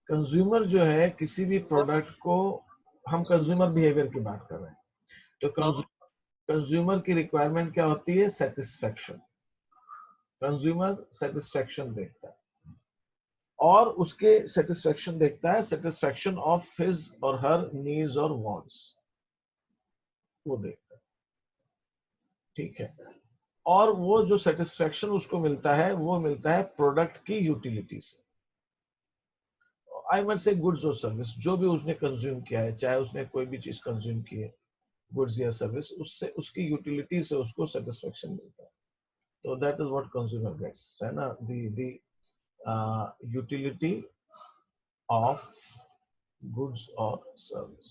Consumer जो है किसी भी प्रोडक्ट को, हम कंज्यूमर बिहेवियर की बात कर रहे हैं, तो कंज्यूमर की रिक्वायरमेंट क्या होती है? सेटिस्फेक्शन। कंज्यूमर सेटिस्फेक्शन देखता है और उसके सेटिस्फेक्शन देखता है, सेटिस्फेक्शन ऑफ हिज और हर नीड्स और वांट्स, वो देखता है, ठीक है। और वो जो सेटिस्फेक्शन उसको मिलता है वो मिलता है प्रोडक्ट की यूटिलिटी से। आई मस्ट से गुड्स और सर्विस, जो भी उसने कंज्यूम किया है, चाहे उसने कोई भी चीज कंज्यूम की है, गुड्स या सर्विस, उससे उसकी यूटिलिटी से उसको सेटिस्फेक्शन मिलता है। तो that is what consumer gets, है ना, द यूटिलिटी ऑफ गुड्स और सर्विस।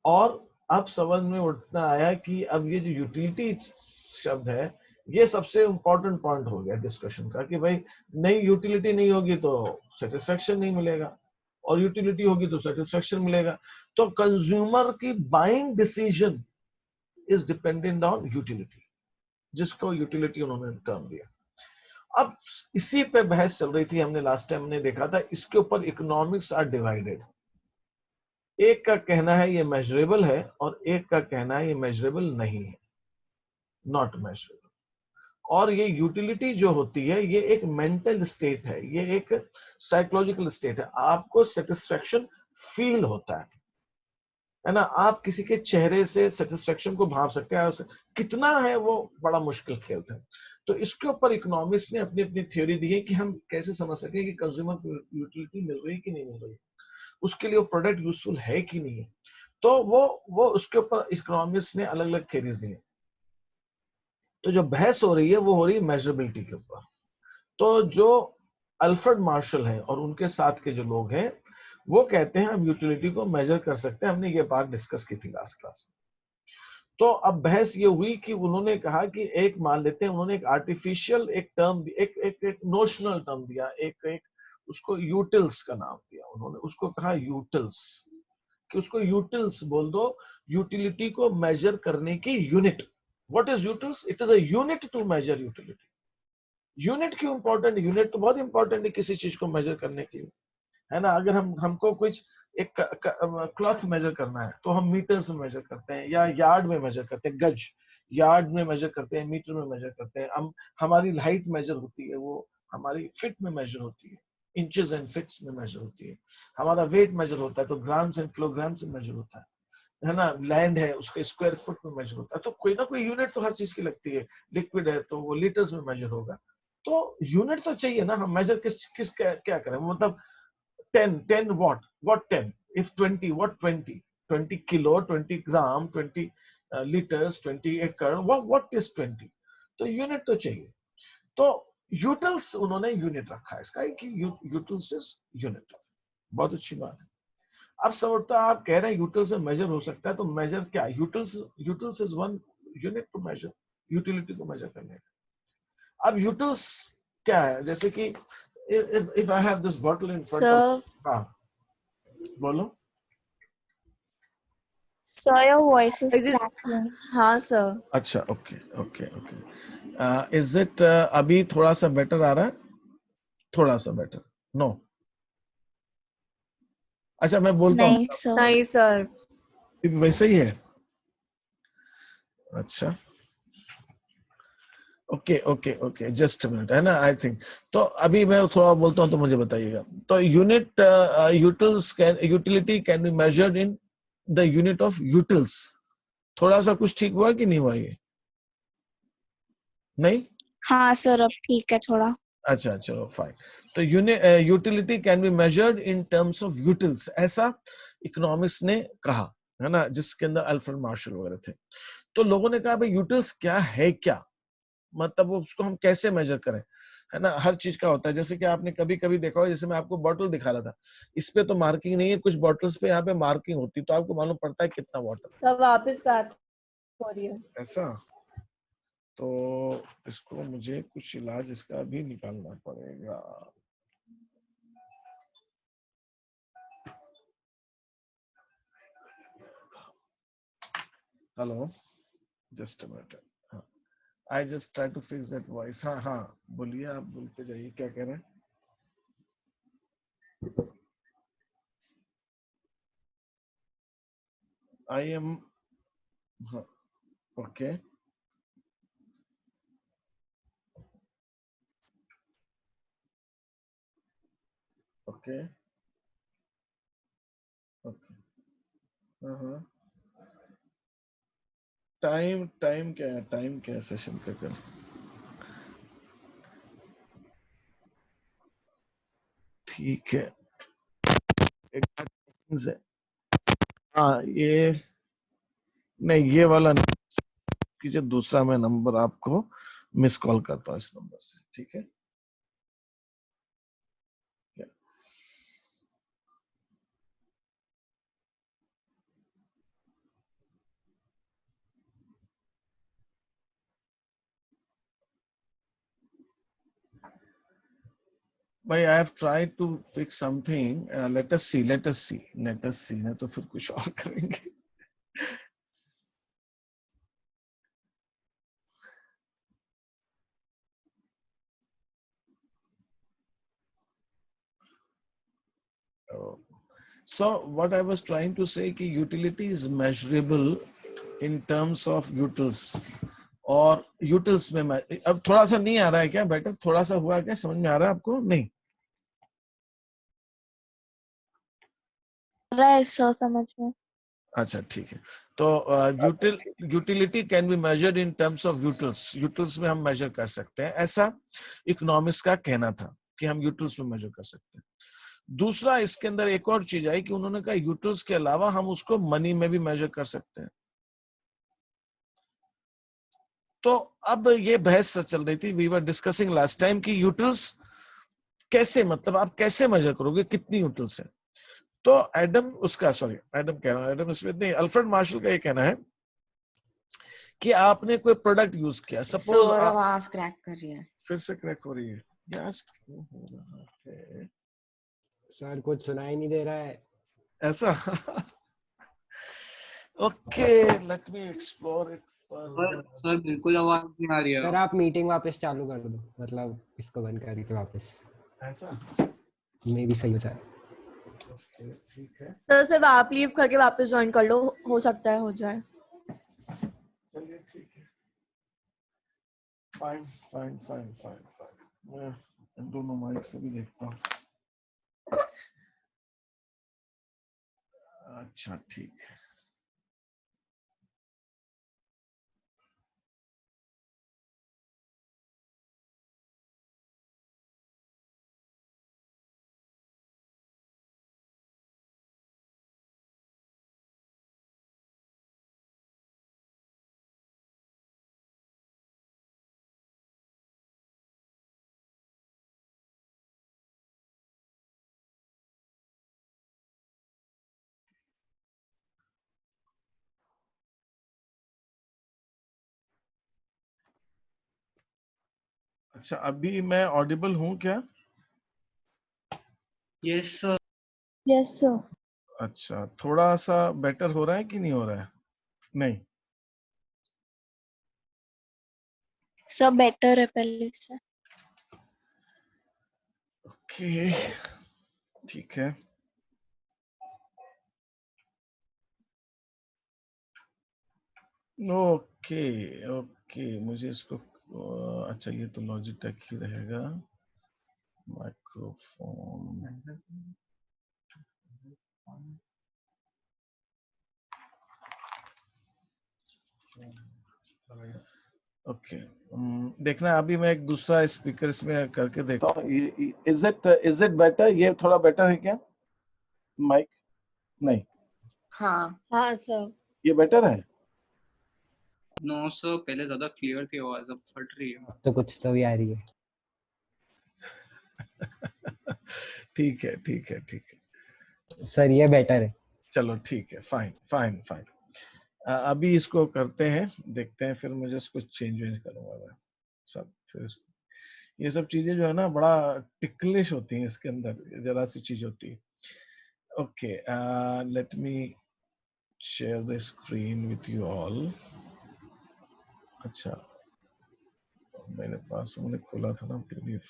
और अब समझ में उठना आया कि अब ये जो यूटिलिटी शब्द है, ये सबसे इंपॉर्टेंट पॉइंट हो गया डिस्कशन का, कि भाई नहीं, यूटिलिटी नहीं होगी तो सेटिस्फेक्शन नहीं मिलेगा, और यूटिलिटी होगी तो सेटिस्फेक्शन मिलेगा। तो कंज्यूमर की buying decision is dependent on utility, जिसको यूटिलिटी उन्होंने टर्म दिया। अब इसी पे बहस चल रही थी, हमने लास्ट टाइम ने देखा था, इसके ऊपर इकोनॉमिक्स आर डिवाइडेड। एक का कहना है ये मेजरेबल है, और एक का कहना है ये मेजरेबल नहीं है, नॉट मेजरेबल। और ये यूटिलिटी जो होती है, ये एक मेंटल स्टेट है, ये एक साइकोलॉजिकल स्टेट है। आपको सेटिस्फेक्शन फील होता है ना, आप किसी के चेहरे से सेटिस्फेक्शन को भाप सकते हैं, कितना है वो बड़ा मुश्किल खेल था। तो इसके ऊपर इकोनॉमिक्स ने अपनी अपनी थ्योरी दी है कि हम कैसे समझ सके कि कंज्यूमर को यूटिलिटी मिल रही है कि नहीं मिल रही, उसके लिए वो प्रोडक्ट यूजफुल है कि नहीं है। तो वो उसके ऊपर इकोनॉमिक्स ने अलग अलग थ्योरीज दी हैं। तो जो बहस हो रही है वो हो रही है मेजरेबिलिटी के ऊपर। तो जो अल्फ्रेड मार्शल है और उनके साथ के जो लोग हैं, वो कहते हैं हम यूटिलिटी को मेजर कर सकते हैं। हमने ये बात डिस्कस की थी लास्ट क्लास में। तो अब बहस ये हुई कि उन्होंने कहा कि एक मान लेते हैं, उन्होंने एक आर्टिफिशियल एक टर्म, एक नोशनल टर्म दिया, एक उसको यूटिल्स का नाम दिया। उन्होंने उसको कहा यूटिल्स, कि उसको यूटिल्स बोल दो, यूटिलिटी को मेजर करने की unit. What is utils? It is a unit to measure utility. Unit क्यों इंपॉर्टेंट? यूनिट तो बहुत इंपॉर्टेंट है किसी चीज को मेजर करने के लिए, है ना। अगर हमको कुछ एक क्लॉथ मेजर करना है तो हम मीटर्स में मेजर करते हैं, या यार्ड में मेजर करते हैं, गज यार्ड में मेजर करते हैं, मीटर में मेजर करते हैं। हम हमारी हाइट मेजर होती है, वो हमारी फिट में मेजर होती है, इंचेस एंड फिट्स में मेजर होती है। हमारा वेट मेजर होता है तो ग्राम्स एंड किलोग्राम्स में मेजर होता है ना। लैंड है, उसके स्क्वायर फुट में मेजर होता है। तो कोई ना कोई यूनिट तो हर चीज की लगती है। लिक्विड है तो वो लीटर्स में मेजर होगा। तो यूनिट तो चाहिए ना, हम मेजर किस किस क्या करें, मतलब 10 what 10, if 20 what 20 kilo, 20 gram, 20 liters, 20 acre, what is 20? तो यूनिट तो चाहिए। तो यूटिल्स उन्होंने यूनिट रखा है इसका, कि यूटिल्स इज यूनिट ऑफ। बहुत अच्छी बात है। अब समझता आप कह रहे हैं यूटिल्स में मेजर हो सकता है, तो मेजर क्या? Utils is one unit to measure, utility को मेजर करने का। अब यूटिल्स क्या है? जैसे कि if I have this bottle in front of, Sir, हाँ बोलो। Sir, your voice is is it? cracking. हाँ sir. अच्छा, okay okay okay. Is it अभी थोड़ा सा बेटर आ रहा है? थोड़ा सा बेटर? नो? अच्छा, मैं बोलता हूँ, Nice, sir. नहीं sir. वैसे ही है। अच्छा, okay okay okay, just minute, है ना, आई थिंक। तो अभी मैं थोड़ा बोलता हूँ तो मुझे बताइएगा। तो unit utility can be measured in the unit of utils. थोड़ा सा कुछ ठीक हुआ कि नहीं हुआ ये? नहीं? हाँ सर, अब ठीक है थोड़ा। अच्छा, चलो फाइन। तो utility can be measured in terms of utils, ऐसा इकोनॉमिक्स ने कहा, है ना, जिसके अंदर अल्फ्रेड मार्शल वगैरह थे। तो लोगों ने कहा भाई यूटिल्स क्या है, क्या मतलब उसको हम कैसे मेजर करें, है ना। हर चीज का होता है, जैसे कि आपने कभी कभी देखा हो, जैसे मैं आपको बॉटल दिखा रहा था, इस पे तो मार्किंग नहीं है, कुछ बॉटल्स पे यहाँ पे मार्किंग होती है, तो आपको मालूम पड़ता है कितना वाटर। तब वापस बात हो रही है। ऐसा? तो इसको मुझे कुछ इलाज इसका भी निकालना पड़ेगा। Hello, just a minute. I just try to fix that voice. हाँ हाँ, बोलिए, आप बोलते जाइए, क्या कह रहे हैं? I am, okay. Okay. Okay. Time क्या है, टाइम क्या है सेशन का कल? ठीक है, एक बात है। हाँ ये नहीं, ये वाला नहीं कीजिए, दूसरा मैं नंबर आपको मिस कॉल करता हूँ इस नंबर से, ठीक है? भाई I have tried to fix something, let us see, नहीं तो फिर कुछ और करेंगे। So what I was trying to say कि utility is measurable in terms of utils, और utils में अब थोड़ा सा नहीं आ रहा है क्या बेटर, थोड़ा सा हुआ क्या, समझ में आ रहा है आपको? नहीं रहा है सर समझ में। अच्छा ठीक है। तो utility can be measured in terms of utils, utils में हम मेजर कर सकते हैं, ऐसा इकोनॉमिक्स का कहना था कि हम यूटिल्स में मेजर कर सकते हैं। दूसरा इसके अंदर एक और चीज आई कि उन्होंने कहा यूटिल्स के अलावा हम उसको मनी में भी मेजर कर सकते हैं। तो अब ये बहस चल रही थी, we were discussing last time कि यूटिल्स कैसे, मतलब आप कैसे मेजर करोगे कितनी यूटिल्स है। तो एडम उसका, सॉरी एडम कह रहा हूं, एडम स्मिथ नहीं, अल्फ्रेड मार्शल का ये कहना है कि आपने कोई प्रोडक्ट यूज किया, सपोज सौरभ हाफ क्रैक कर रही है। फिर से क्रैक हो रही है यार, क्यों हो रहा है सर? कुछ सुनाई नहीं दे रहा है ऐसा? Okay, let me explore it further. Sir बिल्कुल आवाज नहीं आ रही है। सर आप मीटिंग वापस चालू कर दो, मतलब इसको बंद करके वापस, ऐसा मे भी सही हो जाए। ठीक है, सर सिर्फ आप लीव करके वापस ज्वाइन कर लो, हो सकता है हो जाए। चलिए ठीक है, fine fine fine fine fine, मैं इन दोनों माइक से भी देखता हूँ। अच्छा ठीक है, अच्छा अभी मैं ऑडिबल हूँ क्या? Yes sir. Yes sir. अच्छा, थोड़ा सा बेटर हो रहा है कि नहीं हो रहा है? नहीं सब बेटर है पहले से। ओके ठीक है, ओके ओके, मुझे इसको अच्छा ये तो लॉजिटेक ही रहेगा, माइक्रोफोन। ओके देखना, अभी मैं एक दूसरा स्पीकर इसमें करके देखता हूँ। Is it better? ये थोड़ा बेटर है क्या माइक? नहीं, हाँ हाँ सर। ये बेटर है। नो सर, पहले ज्यादा क्लियर थी आवाज, अब फट रही है। अब तो कुछ तो भी आ रही है। ठीक है ठीक है ठीक है, सर ये बेटर है। चलो ठीक है, फाइन फाइन फाइन। अभी इसको करते हैं, देखते हैं, फिर मुझे इसको चेंज करूंगा मैं सब, फिर ये सब चीजें जो है ना बड़ा टिकलिश होती हैं, इसके अंदर जरा सी चीज होती है। Okay let me share the screen with you all. अच्छा मेरे पास मैंने खोला था ना पीडीएफ,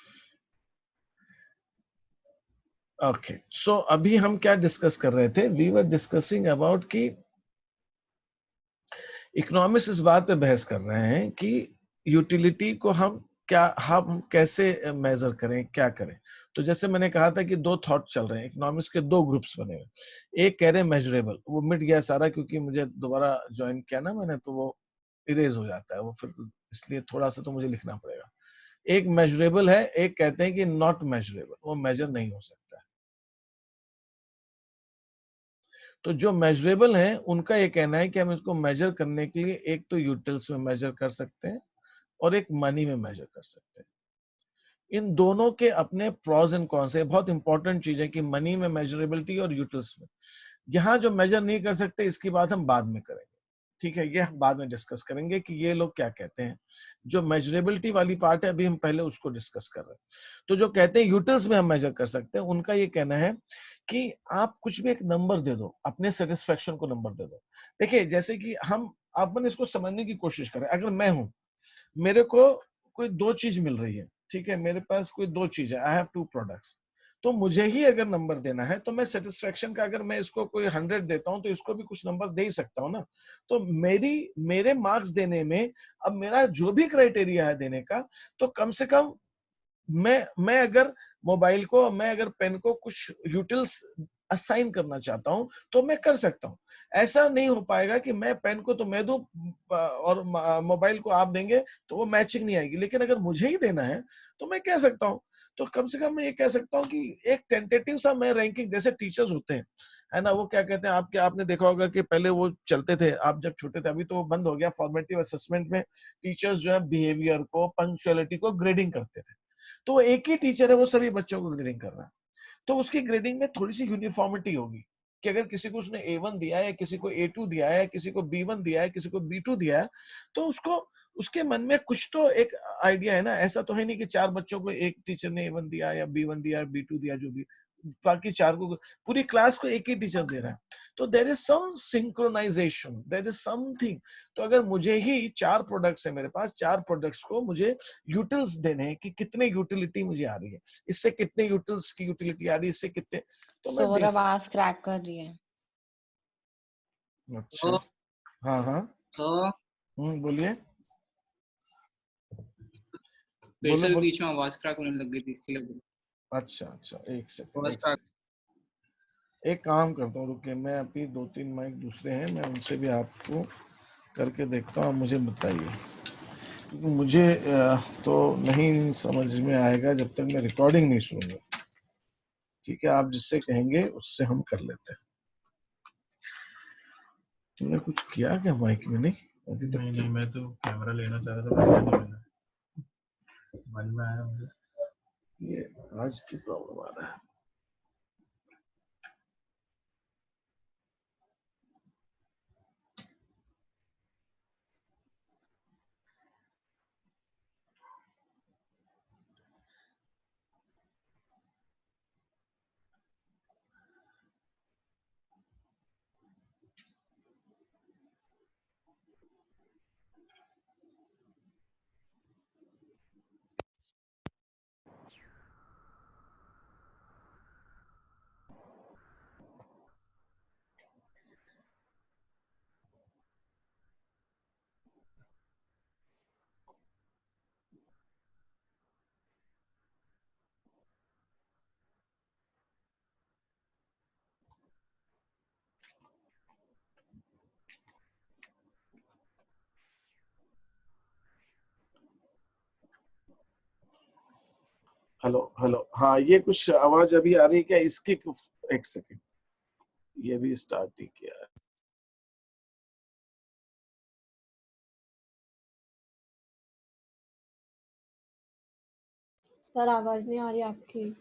ओके, सो अभी हम क्या डिस्कस कर रहे थे? वी वर डिस्कसिंग अबाउट कि इकोनॉमिक्स इस बात पे बहस कर रहे हैं कि यूटिलिटी को हम कैसे मेजर करें, क्या करें। तो जैसे मैंने कहा था कि दो थॉट चल रहे हैं, इकोनॉमिक्स के दो ग्रुप्स बने हुए। एक कह रहे हैं मेजरेबल, वो मिट गया सारा क्योंकि मुझे दोबारा ज्वाइन किया ना मैंने, तो वो इरेज हो जाता है वो, फिर इसलिए थोड़ा सा तो मुझे लिखना पड़ेगा। एक मेजरेबल है, एक कहते हैं कि नॉट मेजरेबल, वो मेजर नहीं हो सकता है। तो जो मेजरेबल हैं उनका ये कहना है कि हम इसको मेजर करने के लिए एक तो यूटिल्स में मेजर कर सकते हैं और एक मनी में मेजर कर सकते हैं। इन दोनों के अपने प्रॉज एंड कॉन्स है। बहुत इंपॉर्टेंट चीज है कि मनी में मेजरेबिलिटी और यूटिल्स में। यहाँ जो मेजर नहीं कर सकते इसकी बात हम बाद में करेंगे, ठीक है, ये हम बाद में डिस्कस करेंगे कि ये लोग क्या कहते हैं। जो मेजरेबिलिटी वाली पार्ट है अभी हम पहले उसको डिस्कस कर रहे हैं। तो जो कहते हैं यूटिल्स में हम मेजर कर सकते हैं, उनका ये कहना है कि आप कुछ भी एक नंबर दे दो, अपने सेटिस्फेक्शन को नंबर दे दो। देखिए जैसे कि हम अपन इसको समझने की कोशिश करें। अगर मैं हूं, मेरे को कोई दो चीज मिल रही है, ठीक है, मेरे पास कोई दो चीज है, आई हैव टू प्रोडक्ट्स, तो मुझे ही अगर नंबर देना है तो मैं सेटिस्फेक्शन का अगर मैं इसको कोई 100 देता हूं तो इसको भी कुछ नंबर दे ही सकता हूं ना। तो मेरे मार्क्स देने में अब मेरा जो भी क्राइटेरिया है देने का, तो कम से कम मैं अगर मोबाइल को, मैं अगर पेन को कुछ यूटिल्स असाइन करना चाहता हूं तो मैं कर सकता हूं। ऐसा नहीं हो पाएगा कि मैं पेन को तो मैं दूं और मोबाइल को आप देंगे तो वो मैचिंग नहीं आएगी। लेकिन अगर मुझे ही देना है तो मैं कह सकता हूं। तो कम से कम मैं ये कह सकता हूं कि एक टेंटेटिव सा मैं रैंकिंग, जैसे टीचर्स होते हैं, है ना, वो क्या कहते हैं, आपने देखा होगा कि पहले वो चलते थे, आप जब छोटे थे, अभी तो वो बंद हो गया, फॉर्मेटिव असेसमेंट में टीचर्स जो है बिहेवियर को, पंक्चुअलिटी को ग्रेडिंग करते थे। तो वो एक ही टीचर है, वो सभी बच्चों को ग्रेडिंग कर रहा है। तो उसकी ग्रेडिंग में थोड़ी सी यूनिफॉर्मिटी होगी कि अगर किसी को उसने A1 दिया है, किसी को A2 दिया है, किसी को B1 दिया है, किसी को B2 दिया है, तो उसको उसके मन में कुछ तो एक आइडिया है ना। ऐसा तो है नहीं कि चार बच्चों को एक टीचर ने A1 दिया या B1 दिया, B2 दिया, जो भी बाकी चार को, पूरी क्लास को एक ही टीचर दे रहा है। तो there is some synchronization, there is something. तो अगर मुझे ही चार प्रोडक्ट्स है, मेरे पास चार प्रोडक्ट्स को मुझे यूटिल्स देने हैं कि कितने यूटिलिटी मुझे आ रही है, इससे कितने यूटिल्स की यूटिलिटी आ रही है, इससे कितने, तो मैं दे सौरभ आवाज क्रैक कर रही है। अच्छा, हाँ हाँ, तो बोलिए, फिर बोलो से बोलो। बीच में आवाज क्रैक होने लग गई थी, इसके लिए अच्छा अच्छा, एक सेकंड, आवाज क्रैक। एक काम करता हूँ, रुकिए, मैं अभी दो तीन माइक दूसरे हैं, मैं उनसे भी आपको करके देखता हूँ, मुझे बताइए, क्योंकि मुझे तो नहीं समझ में आएगा जब तक मैं रिकॉर्डिंग नहीं सुनूंगा। ठीक है, आप जिससे कहेंगे उससे हम कर लेते हैं। तुमने कुछ किया क्या माइक में? नहीं अभी तक। नहीं, मैं तो कैमरा लेना चाह रहा था, मैंने नहीं लेना, मन में आया मुझे। ये आज की प्रॉब्लम आ रहा है। हेलो हेलो, हाँ, ये कुछ आवाज अभी आ रही है क्या इसकी? एक सेकंड, ये भी स्टार्ट नहीं किया है। सर आवाज नहीं आ रही आपकी।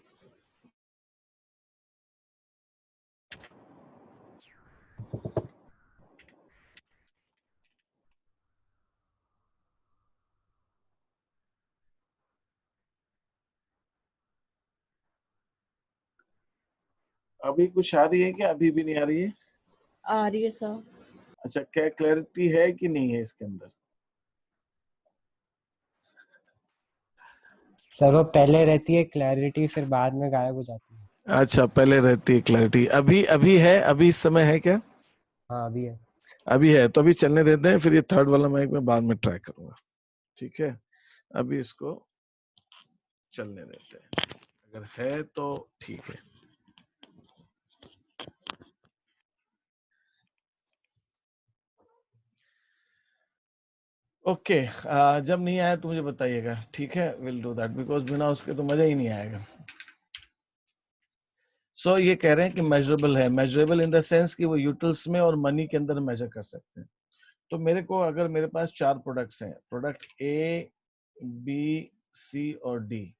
अभी कुछ आ रही है क्या? अभी भी नहीं आ रही है? आ रही है सर। अच्छा, क्या क्लैरिटी है कि नहीं है इसके अंदर? सर वो पहले रहती है क्लैरिटी, फिर बाद में गायब हो जाती है। अच्छा, पहले रहती है क्लैरिटी, अभी अभी है, अभी इस समय है क्या? हाँ अभी है। अभी है तो अभी चलने देते हैं, फिर ये थर्ड वाला माइक में बाद में ट्राई करूंगा, ठीक है? अभी इसको चलने देते हैं, अगर है तो ठीक है। ओके, जब नहीं आया तो मुझे बताइएगा, ठीक है? विल डू दैट, बिकॉज बिना उसके तो मजा ही नहीं आएगा। सो ये कह रहे हैं कि मेजरेबल है, मेजरेबल इन द सेंस कि वो यूटिल्स में और मनी के अंदर मेजर कर सकते हैं। तो मेरे को, अगर मेरे पास 4 प्रोडक्ट्स हैं, प्रोडक्ट ए, बी, सी और डी,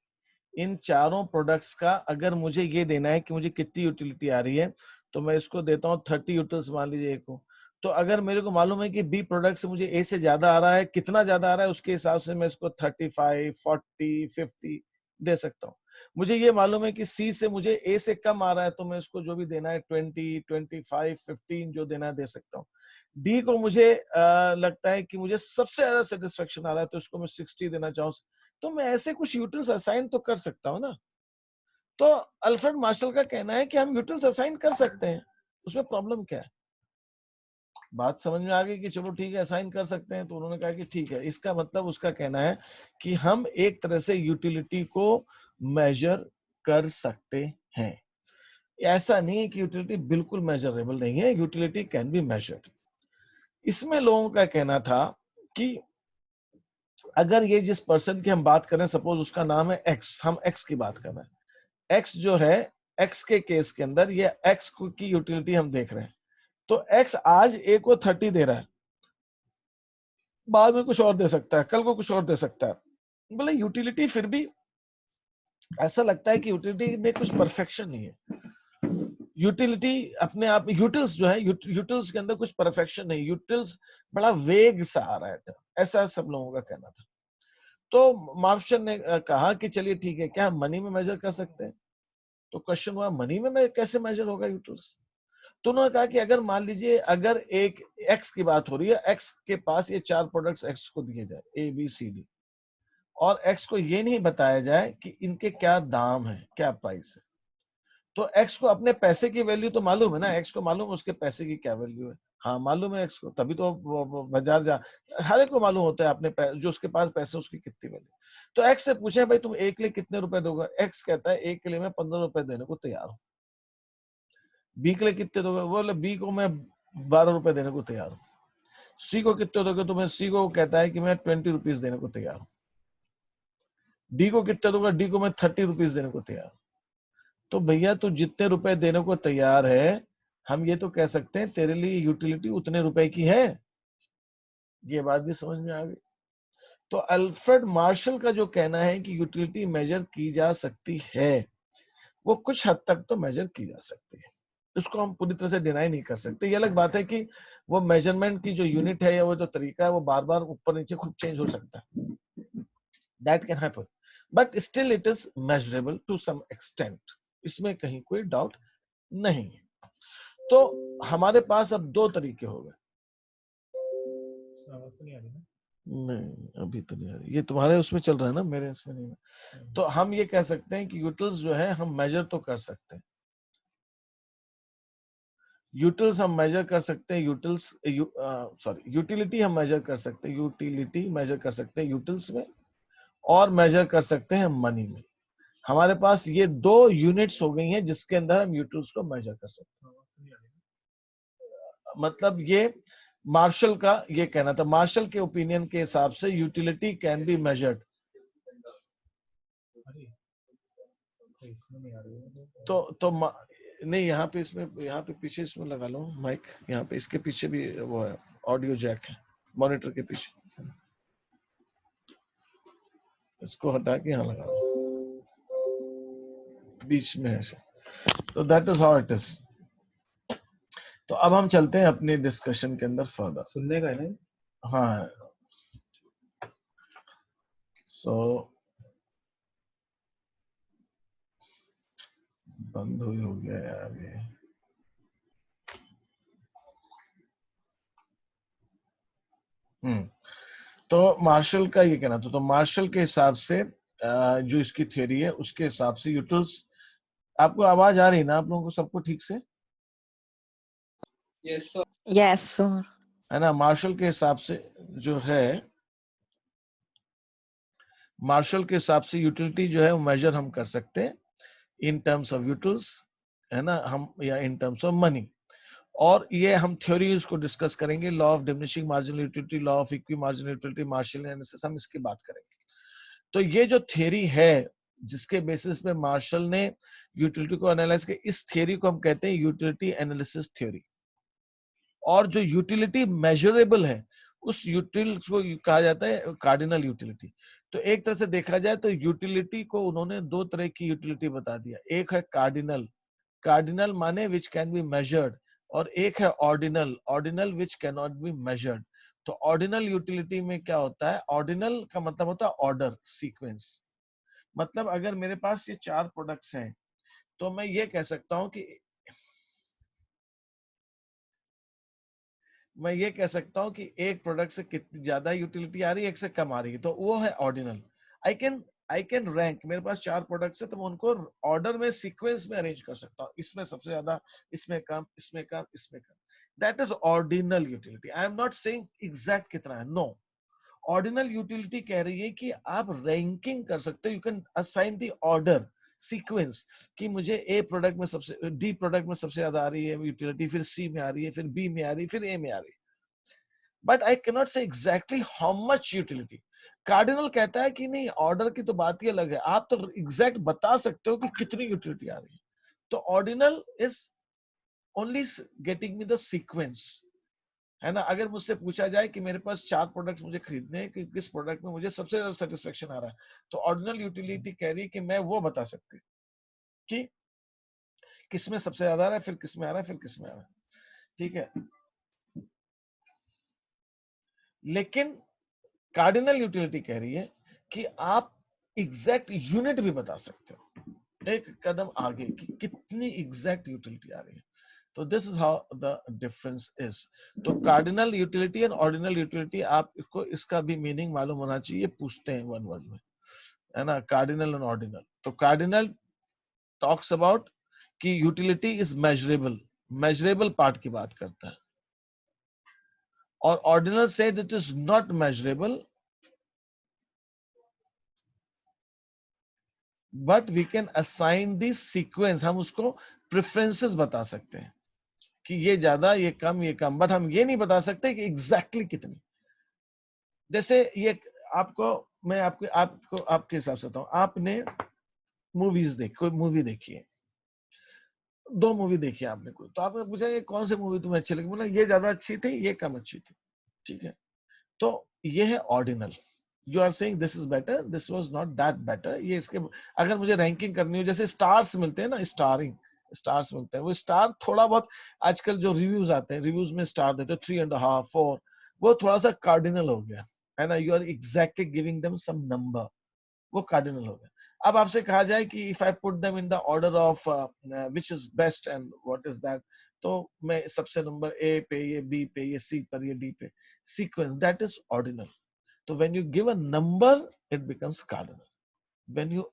इन चारों प्रोडक्ट्स का अगर मुझे ये देना है कि मुझे कितनी यूटिलिटी आ रही है, तो मैं इसको देता हूँ 30 यूटिल्स, मान लीजिए ए को। तो अगर मेरे को मालूम है कि बी प्रोडक्ट से मुझे ए से ज्यादा आ रहा है, कितना ज्यादा आ रहा है, उसके हिसाब से मैं इसको 35, 40, 50 दे सकता हूँ। मुझे ये मालूम है कि सी से मुझे ए से कम आ रहा है, तो मैं इसको जो भी देना है 20, 25, 15 जो देना है दे सकता हूँ। डी को मुझे लगता है कि मुझे सबसे ज्यादा सेटिस्फेक्शन आ रहा है, तो इसको मैं 60 देना चाहूँ, तो मैं ऐसे कुछ यूटिल्स असाइन तो कर सकता हूँ ना। तो अल्फ्रेड मार्शल का कहना है कि हम यूटिल्स असाइन कर सकते हैं, उसमें प्रॉब्लम क्या है? बात समझ में आ गई कि चलो ठीक है असाइन कर सकते हैं, तो उन्होंने कहा कि ठीक है। इसका मतलब उसका कहना है कि हम एक तरह से यूटिलिटी को मेजर कर सकते हैं। ऐसा नहीं है कि यूटिलिटी बिल्कुल मेजरेबल नहीं है, यूटिलिटी कैन बी मेजर्ड। इसमें लोगों का कहना था कि अगर ये जिस पर्सन की हम बात करें, सपोज उसका नाम है एक्स, हम एक्स की बात कर रहे हैं, एक्स जो है, एक्स के केस के अंदर ये एक्स की यूटिलिटी हम देख रहे हैं, तो एक्स आज ए को 30 दे रहा है, बाद में कुछ और दे सकता है, कल को कुछ और दे सकता है। बोले यूटिलिटी फिर भी ऐसा लगता है कि यूटिलिटी में कुछ परफेक्शन नहीं है। यूटिलिटी अपने आप, यूटिल्स जो है, यूटिल्स के अंदर कुछ परफेक्शन नहीं, यूटिल्स बड़ा वेग सा आ रहा है, ऐसा सब लोगों का कहना था। तो मार्शल ने कहा कि चलिए ठीक है, क्या हम मनी में मेजर कर सकते हैं? तो क्वेश्चन हुआ मनी में कैसे मेजर होगा यूटिल्स? तो उन्होंने कहा कि अगर मान लीजिए, अगर एक एक्स की बात हो रही है, एक्स के पास ये 4 प्रोडक्ट्स एक्स को दिए जाए, ए बी सी डी, और एक्स को ये नहीं बताया जाए कि इनके क्या दाम है, क्या प्राइस है, तो एक्स को अपने पैसे की वैल्यू तो मालूम है ना, एक्स को मालूम है उसके पैसे की क्या वैल्यू है। हाँ मालूम है एक्स को, तभी तो वो बाजार जा, हर एक को मालूम होता है अपने जो उसके पास पैसे उसकी कितनी वैल्यू। तो एक्स से पूछे भाई तुम एक के लिए कितने रुपए दोगे? एक्स कहता है एक के लिए मैं 15 रुपए देने को तैयार हूँ। बी के लिए कितने दोगे? बोले बी को मैं 12 रुपए देने को तैयार हूँ। सी को कितने दोगे? तो मैं सी को कहता है कि मैं 20 रुपीज देने को तैयार हूँ। डी को कितने दोगे? डी को मैं 30 रुपीज देने को तैयार हूँ। तो भैया तू जितने रुपए देने को तैयार है, हम ये तो कह सकते हैं तेरे लिए यूटिलिटी उतने रुपए की है। ये बात भी समझ में आ गई। तो अल्फ्रेड मार्शल का जो कहना है कि यूटिलिटी मेजर की जा सकती है, वो कुछ हद तक तो मेजर की जा सकती है, उसको हम पूरी तरह से डिनाई नहीं कर सकते। ये अलग बात है कि वो मेजरमेंट की जो यूनिट है या वो जो तरीका है, वो बार बार ऊपर नीचे खुद चेंज हो सकता है, that can happen, but still it is measurable to some extent, इसमें कहीं कोई डाउट नहीं है। तो हमारे पास अब 2 तरीके हो गए। आवाज तो नहीं आ रही ना? नहीं अभी तो नहीं आ रही, ये तुम्हारे उसमें चल रहा है ना, मेरे इसमें नहीं है। तो हम ये कह सकते हैं कि यूटिल्स जो है हम मेजर तो कर सकते हैं, यूटिल्स हम मेजर कर सकते हैं, यूटिलिटी हम मेजर कर सकते हैं, यूटिलिटी मेजर कर सकते हैं यूटिल्स में, और मेजर कर सकते हैं मनी में। हमारे पास ये 2 यूनिट्स हो गई हैं जिसके अंदर हम यूटिल्स को मेजर कर सकते हैं। मतलब ये मार्शल का ये कहना था, मार्शल के ओपिनियन के हिसाब से यूटिलिटी कैन बी मेजर्ड। इसमें नहीं आ रही है। तो नहीं, यहाँ पे इसमें, यहाँ पे पीछे इसमें लगा लो माइक, यहाँ पे इसके पीछे भी वो है, ऑडियो जैक है मॉनिटर के पीछे, इसको हटा के यहाँ लगा लो, बीच में है। तो that is how it is. तो अब हम चलते हैं अपने डिस्कशन के अंदर फर्दर। सुनने का है ना? हाँ, सो बंद हो गया यार ये। तो मार्शल का ये कहना था, तो मार्शल के हिसाब से जो इसकी थ्योरी है उसके हिसाब से यूटिल्स आपको आवाज आ रही ना आप लोगों को सबको ठीक से? Yes, sir. Yes, sir. है ना? मार्शल के हिसाब से जो है, मार्शल के हिसाब से यूटिलिटी जो है वो मेजर हम कर सकते हैं इन टर्म्स ऑफ यूटिल्स, है ना, हम, या इन टर्म्स ऑफ मनी। और ये हम थ्योरीज को डिस्कस करेंगे, law of diminishing marginal utility, law of equi marginal utility, Marshall analysis, हम इसकी बात करेंगे। तो ये जो थ्योरी है जिसके बेसिस पे मार्शल ने यूटिलिटी को एनालाइज किया, इस थ्योरी को हम कहते हैं यूटिलिटी एनालिसिस थ्योरी। और जो यूटिलिटी मेजरेबल है उस यूटिलिटी को कहा जाता है कार्डिनल यूटिलिटी। तो एक तरह से देखा जाए तो यूटिलिटी को उन्होंने दो तरह की यूटिलिटी बता दिया, एक है कार्डिनल, कार्डिनल माने विच कैन बी मेजर्ड, और एक है ordinal, ordinal which can not be measured. तो ऑर्डिनल यूटिलिटी में क्या होता है, ऑर्डिनल का मतलब होता है ऑर्डर, सीक्वेंस। मतलब अगर मेरे पास ये 4 प्रोडक्ट्स हैं तो मैं ये कह सकता हूं कि एक प्रोडक्ट से कितनी ज्यादा यूटिलिटी आ रही है, एक से कम आ रही है, तो वो है ऑर्डिनल। आई कैन रैंक, मेरे पास 4 प्रोडक्ट्स है तो मैं उनको ऑर्डर में, सीक्वेंस में अरेंज कर सकता हूँ, इसमें सबसे ज्यादा, इसमें कम, इसमें कम, इसमें कम। That is ordinal utility. I am not saying exact कितना है, नो। ऑर्डिनल यूटिलिटी कह रही है कि आप रैंकिंग कर सकते हो, you can assign the order, sequence, कि मुझे ए प्रोडक्ट में सबसे, डी प्रोडक्ट में सबसे ज्यादा आ रही है यूटिलिटी, फिर सी में आ रही है, फिर बी में आ रही है, फिर ए में आ रही है। बट आई कैन नॉट से exactly how much utility. Cardinal कहता है कि नहीं, ऑर्डर की तो बात ही अलग है, आप तो एग्जैक्ट बता सकते हो कि कितनी यूटिलिटी आ रही है। तो ordinal is only getting me the sequence, है ना। अगर मुझसे पूछा जाए कि मेरे पास 4 प्रोडक्ट्स मुझे खरीदने हैं कि किस प्रोडक्ट में मुझे सबसे ज्यादा सेटिस्फेक्शन आ रहा है, तो ऑर्डिनल यूटिलिटी कह रही है कि मैं वो बता सकती हूँ कि किसमें सबसे ज्यादा आ रहा है, फिर किसमें आ रहा है, फिर किसमें आ रहा है, ठीक है। लेकिन कार्डिनल यूटिलिटी कह रही है कि आप एग्जैक्ट यूनिट भी बता सकते हो, एक कदम आगे, कि कितनी एग्जैक्ट यूटिलिटी आ रही है। तो this is how the difference is. तो cardinal utility and ordinal utility, आपको इसका भी मीनिंग मालूम होना चाहिए, पूछते हैं 1 वर्ड में, है ना, कार्डिनल एंड ऑर्डिनल। तो कार्डिनल टॉक्स अबाउट कि utility is measurable, measurable part की बात करता है, और ऑर्डिनल से it is not measurable but we can assign this sequence, हम उसको प्रेफरेंसेस बता सकते हैं कि ये ज्यादा, ये कम, ये कम, बट हम ये नहीं बता सकते कि एग्जैक्टली कितनी। जैसे ये आपको, मैं आपको आपके हिसाब से बताऊं, आपने मूवीज देखी, कोई मूवी देखी है, 2 मूवी देखी है आपने कोई, तो आपने पूछा ये कौन सी मूवी तुम्हें अच्छी लगी, बोला ये ज्यादा अच्छी थी, ये कम अच्छी थी, ठीक है। तो ये है ordinal, you are saying this is better, this was not that better. ये इसके, अगर मुझे रैंकिंग करनी हो, जैसे स्टार्स मिलते हैं ना, स्टार्स मिलते हैं, वो स्टार थोड़ा बहुत, आजकल जो रिव्यूज आते हैं, रिव्यूज में स्टार देते हैं 3.5 4, वो थोड़ा सा कार्डिनल हो गया, है ना, you are exactly giving them some number, वो कार्डिनल हो गया। अब आपसे कहा जाए कि if I put them in the order of which is best and what is that, तो मैं सबसे नंबर ए पे, ये बी पे, ये सी पर, ये डी पे, sequence, that is ordinal. So when you give a number, it becomes cardinal. When you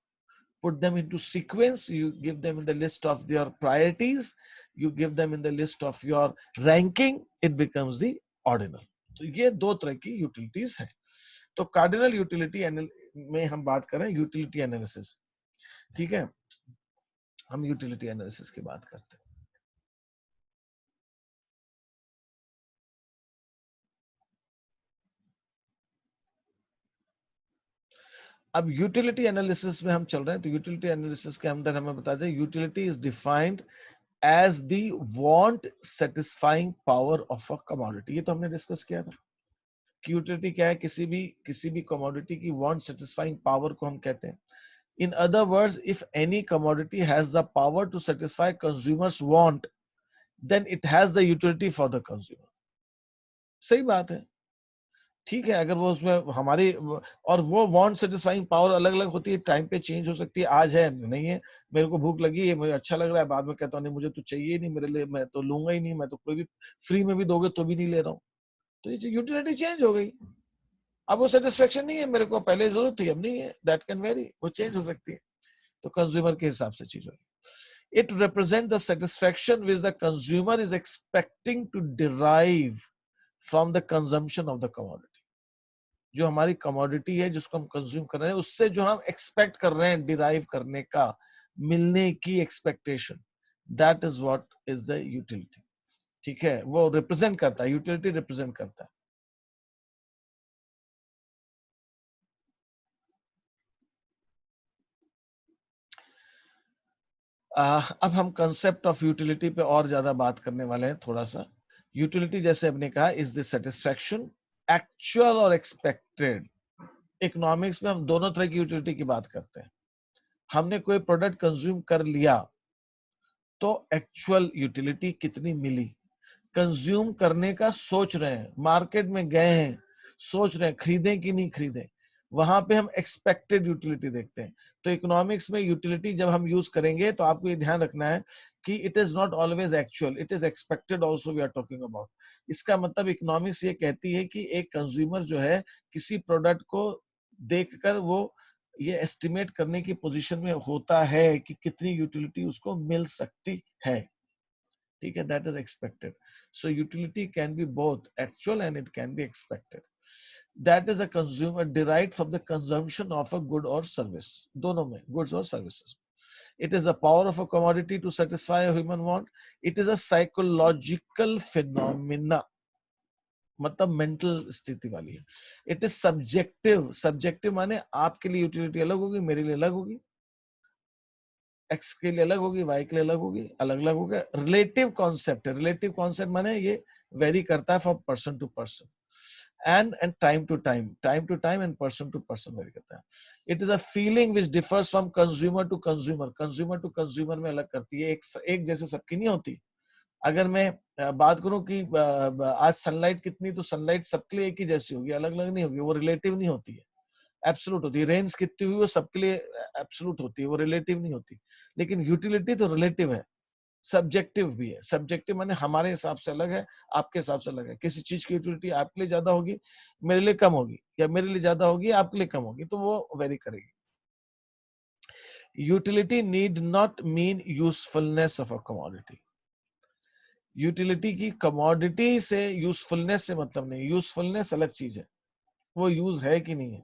put them into sequence, you give them in the list of their priorities, you give them in the list of your ranking, it becomes the ordinal. तो ये 2 तरह की utilities है। तो cardinal utility में हम बात करें यूटिलिटी एनालिसिस, ठीक है, हम यूटिलिटी एनालिसिस की बात करते हैं। अब यूटिलिटी एनालिसिस में हम चल रहे हैं, तो यूटिलिटी एनालिसिस के अंदर हमें बता दें, utility is defined as the want satisfying power of a commodity. ये तो हमने डिस्कस किया था कि यूटिलिटी क्या है, किसी भी कमोडिटी की वांट सेटिस्फाइंग पावर को हम कहते हैं। In other words, if any commodity has the power to satisfy consumers want, then it has the utility for the consumer. सही बात है, ठीक है। अगर वो उसमें हमारी, और वो वांट सेटिस्फाइंग पावर अलग अलग होती है, टाइम पे चेंज हो सकती है, आज है नहीं है, मेरे को भूख लगी है, मुझे अच्छा लग रहा है, बाद में कहता हूँ नहीं मुझे तो चाहिए नहीं, मेरे लिए मैं तो लूंगा ही नहीं, मैं तो कोई भी फ्री में भी दोगे तो भी नहीं ले रहा हूँ। तो ये यूटिलिटी चेंज हो गई, अब वो सेटिस्फेक्शन नहीं है, मेरे को पहले जरूरत थी अब नहीं है, दैट कैन वेरी, वो चेंज हो सकती है। तो कंज्यूमर के हिसाब से चीज होगी। It represents the satisfaction which the consumer is expecting to derive from the consumption of the commodity. जो हमारी commodity है जिसको हम consume कर रहे हैं उससे जो हम expect कर रहे हैं derive करने का, मिलने की expectation, that is what is the utility. ठीक है, वो represent करता है, utility represent करता है. अब हम कंसेप्ट ऑफ यूटिलिटी पे और ज्यादा बात करने वाले हैं थोड़ा सा. यूटिलिटी जैसे हमने कहा इज द सेटिस्फैक्शन एक्चुअल और एक्सपेक्टेड. इकोनॉमिक्स में हम दोनों तरह की यूटिलिटी की बात करते हैं. हमने कोई प्रोडक्ट कंज्यूम कर लिया तो एक्चुअल यूटिलिटी कितनी मिली. कंज्यूम करने का सोच रहे हैं, मार्केट में गए हैं, सोच रहे हैं खरीदें कि नहीं खरीदें, वहां पे हम एक्सपेक्टेड यूटिलिटी देखते हैं. तो इकोनॉमिक्स में यूटिलिटी जब हम यूज करेंगे तो आपको ये ध्यान रखना है कि it is not always actual, it is expected also we are talking about. इसका मतलब इकोनॉमिक्स ये कहती है कि एक कंज्यूमर जो है किसी प्रोडक्ट को देखकर वो ये एस्टिमेट करने की पोजीशन में होता है कि कितनी यूटिलिटी उसको मिल सकती है. ठीक है, that is expected. So utility can be both actual and it can be expected. That is a consumer derived from the consumption of a good or service. दोनों में goods or services. It is the power of a commodity to satisfy a human want. It is a psychological phenomena. मतलब mental स्थिति वाली है. It is subjective. Subjective माने आपके लिए utility अलग होगी, मेरे लिए अलग होगी, X के लिए अलग होगी, Y के लिए अलग होगी, अलग अलग होगा. रिलेटिव कॉन्सेप्ट है. रिलेटिव कॉन्सेप्ट माने ये वेरी करता है from person to person. And time to time and person to person vary करता है. It is a feeling which differs from consumer to consumer. Consumer to consumer में अलग करती है. एक जैसे सबकी नहीं होती. अगर मैं बात करूं कि आज सनलाइट कितनी, तो सनलाइट सबके लिए एक ही जैसी होगी, अलग अलग नहीं होगी. वो रिलेटिव नहीं होती है, एब्सोल्यूट होती है. रेंज कितनी हुई वो सबके लिए एब्सोल्यूट होती है, वो रिलेटिव नहीं होती. लेकिन यूटिलिटी तो रिलेटिव है, सब्जेक्टिव भी है. सब्जेक्टिव माने हमारे हिसाब से अलग है, आपके हिसाब से अलग है. किसी चीज की यूटिलिटी आपके लिए ज्यादा होगी, मेरे लिए कम होगी, या मेरे लिए ज्यादा होगी, आपके लिए कम होगी, तो वो वेरी करेगी. Utility need not mean usefulness of a commodity. Utility की कमोडिटी से यूजफुलनेस से मतलब नहीं. यूजफुलनेस अलग चीज है, वो यूज है कि नहीं है.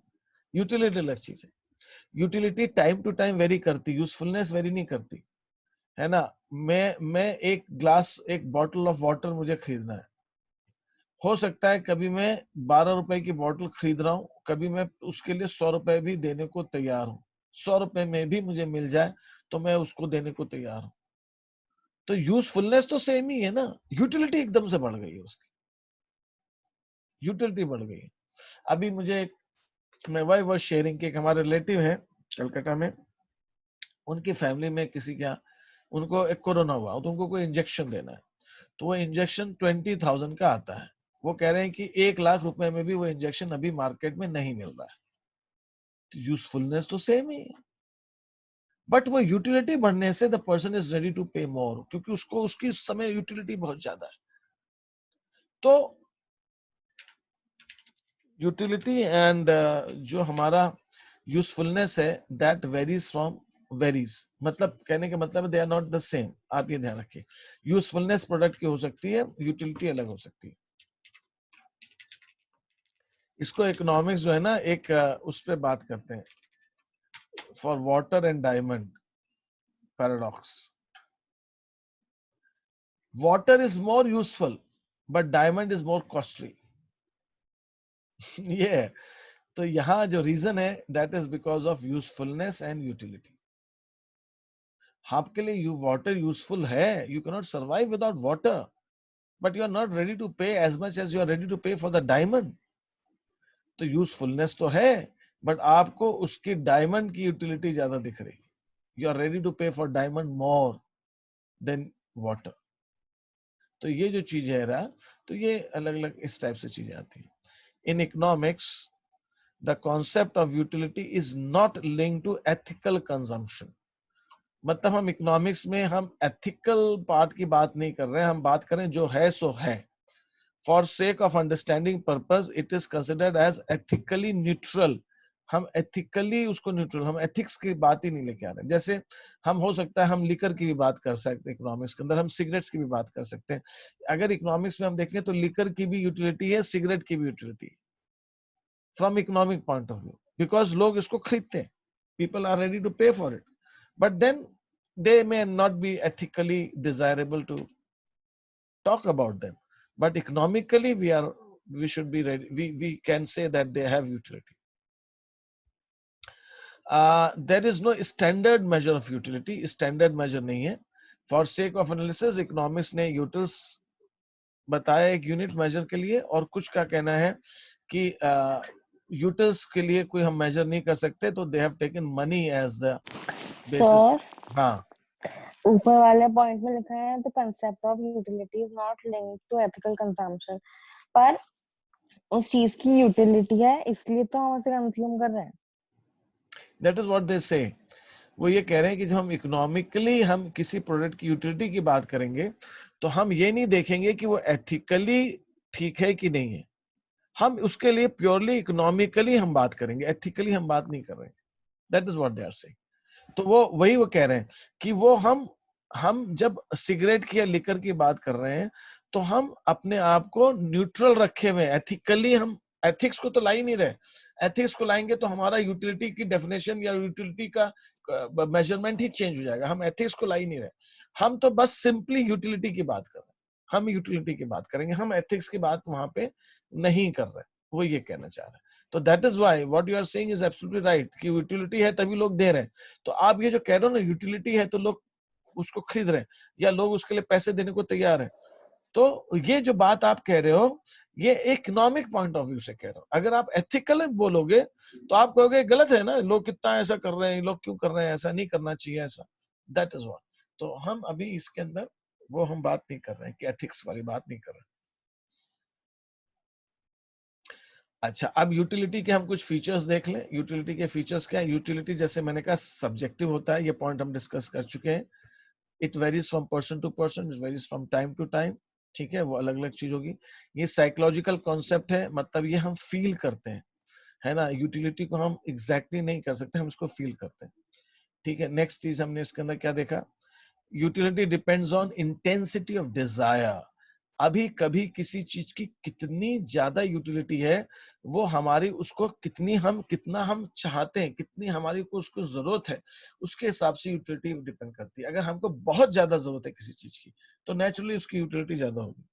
यूटिलिटी अलग चीज है. Utility time to time vary करती, यूजफुलनेस वेरी नहीं करती, है ना. मैं एक ग्लास, एक बॉटल ऑफ वाटर मुझे खरीदना है. हो सकता है कभी मैं 12 रुपए की बॉटल खरीद रहा हूं, कभी मैं उसके लिए 100 रुपए भी देने को तैयार हूं. 100 रुपए में भी मुझे मिल जाए तो मैं उसको देने को तैयार हूं. तो यूजफुलनेस तो सेम ही है ना. यूटिलिटी एकदम से बढ़ गई है, उसकी यूटिलिटी बढ़ गई है. अभी मुझे मैं वाई वॉज शेयरिंग कि एक हमारे रिलेटिव है कलकत्ता में, उनकी फैमिली में किसी क्या, उनको एक कोरोना हुआ तो उनको कोई इंजेक्शन देना है. तो वो इंजेक्शन 20,000 का आता है. वो कह रहे हैं कि 1,00,000 रुपए में भी वो इंजेक्शन अभी मार्केट में नहीं मिल रहा है. तो यूजफुलनेस तो सेम ही है, बट वो यूटिलिटी बढ़ने से the person is ready to pay more, क्योंकि उसको उसकी उस समय यूटिलिटी बहुत ज्यादा है. तो यूटिलिटी एंड जो हमारा यूजफुलनेस है दैट वेरीज फ्रॉम वेरीज. मतलब कहने का मतलब they are not the same. आप ये ध्यान रखिए. यूजफुलनेस प्रोडक्ट की हो सकती है, यूटिलिटी अलग हो सकती है. इसको इकोनॉमिक्स जो है ना एक उस पे बात करते हैं, for water and diamond paradox. Water is more useful but diamond is more costly. ये है. तो यहां जो रीजन है that is because of usefulness and utility. आपके लिए वाटर यूजफुल है, you can not survive without water, but you are not ready to pay as much as you are ready to pay for the diamond. तो usefulness तो है, but आपको उसकी diamond की utility ज्यादा दिख रही. You are ready to pay for diamond more than water. तो ये जो चीज है रहा, तो ये अलग अलग इस टाइप से चीजें आती हैं. In economics the concept of utility is not linked to ethical consumption. मतलब हम इकोनॉमिक्स में हम एथिकल पार्ट की बात नहीं कर रहे हैं, हम बात करें जो है सो है. For sake of understanding purpose, it is considered as ethically neutral. हम एथिकली उसको न्यूट्रल, हम एथिक्स की बात ही नहीं लेके आ रहे। जैसे हम हो सकता है हम लिकर की भी बात कर सकते हैं इकोनॉमिक्स के अंदर, हम सिगरेट्स की भी बात कर सकते हैं। अगर इकोनॉमिक्स में हम देखें तो लिकर की भी यूटिलिटी है, सिगरेट की भी यूटिलिटी है from economic point of view, because लोग इसको खरीदते हैं, people are ready to pay for it, but then they may not be ethically desirable to talk about them, but economically we should be ready, we can say that they have utility. There is no standard measure of utility, standard measure nahi hai. For sake of analysis economics ने utils बताया एक unit major के लिए, और कुछ का कहना है कि यूटिल्स के लिए कोई हम मेजर नहीं कर सकते, तो they have taken money as the basis. Sir, हाँ, ऊपर वाले पॉइंट में लिखा है the concept of utility is not linked to ethical consumption, पर उस चीज की यूटिलिटी है इसलिए तो हम उसे कंज्यूम कर रहे हैं। दैट इज व्हाट दे से। वो ये कह रहे हैं कि जब हम इकोनॉमिकली हम किसी प्रोडक्ट की यूटिलिटी की बात करेंगे तो हम ये नहीं देखेंगे कि वो एथिकली ठीक है कि नहीं है, हम उसके लिए प्योरली इकोनॉमिकली हम बात करेंगे, एथिकली हम बात नहीं कर रहे हैं। That is what they are saying. तो वो कह रहे हैं कि वो हम जब सिगरेट की या लिकर की बात कर रहे हैं तो हम अपने आप को न्यूट्रल रखे हुए, एथिकली हम एथिक्स को तो ला ही नहीं रहे। एथिक्स को लाएंगे तो हमारा यूटिलिटी की डेफिनेशन या यूटिलिटी का मेजरमेंट ही चेंज हो जाएगा। हम एथिक्स को ला ही नहीं रहे, हम तो बस सिंपली यूटिलिटी की बात कर रहे हैं, हम यूटिलिटी की बात करेंगे, हम एथिक्स की बात वहां पे नहीं कर रहे। वो ये कहना चाह रहे हैं। तो that is why what you are saying is absolutely right कि यूटिलिटी है तभी लोग दे रहे हैं। तो आप ये जो कह रहे हो ना यूटिलिटी है तो लोग उसको खरीद रहे हैं या लोग उसके लिए पैसे देने को तैयार हैं, तो ये जो बात आप कह रहे हो ये इकोनॉमिक पॉइंट ऑफ व्यू से कह रहे हो। अगर आप एथिकल बोलोगे तो आप कहोगे गलत है ना, लोग कितना ऐसा कर रहे हैं, लोग क्यों कर रहे हैं, ऐसा नहीं करना चाहिए ऐसा। That is what. तो हम अभी इसके अंदर वो हम बात नहीं कर रहे हैं कि एथिक्स वाली बात नहीं कर रहे हैं। अच्छा, अब यूटिलिटी के हम कुछ फीचर्स देख लें। यूटिलिटी के फीचर्स क्या है? यूटिलिटी जैसे मैंने कहा सब्जेक्टिव होता है, ये पॉइंट हम डिस्कस कर चुके हैं। It varies from person to person, it varies from time to time, ठीक है, वो अलग अलग चीज होगी। ये साइकोलॉजिकल कॉन्सेप्ट है, मतलब ये हम फील करते हैं, है ना। यूटिलिटी को हम एग्जैक्टली नहीं कर सकते, हम इसको फील करते हैं, ठीक है। नेक्स्ट चीज हमने इसके अंदर क्या देखा? Utility depends on intensity of desire. अभी कभी किसी चीज की कितनी ज्यादा यूटिलिटी है, वो हमारी उसको कितना हम चाहते हैं, कितनी हमारी को उसको जरूरत है, उसके हिसाब से यूटिलिटी डिपेंड करती है। अगर हमको बहुत ज्यादा जरूरत है किसी चीज की तो नेचुरली उसकी यूटिलिटी ज्यादा होगी,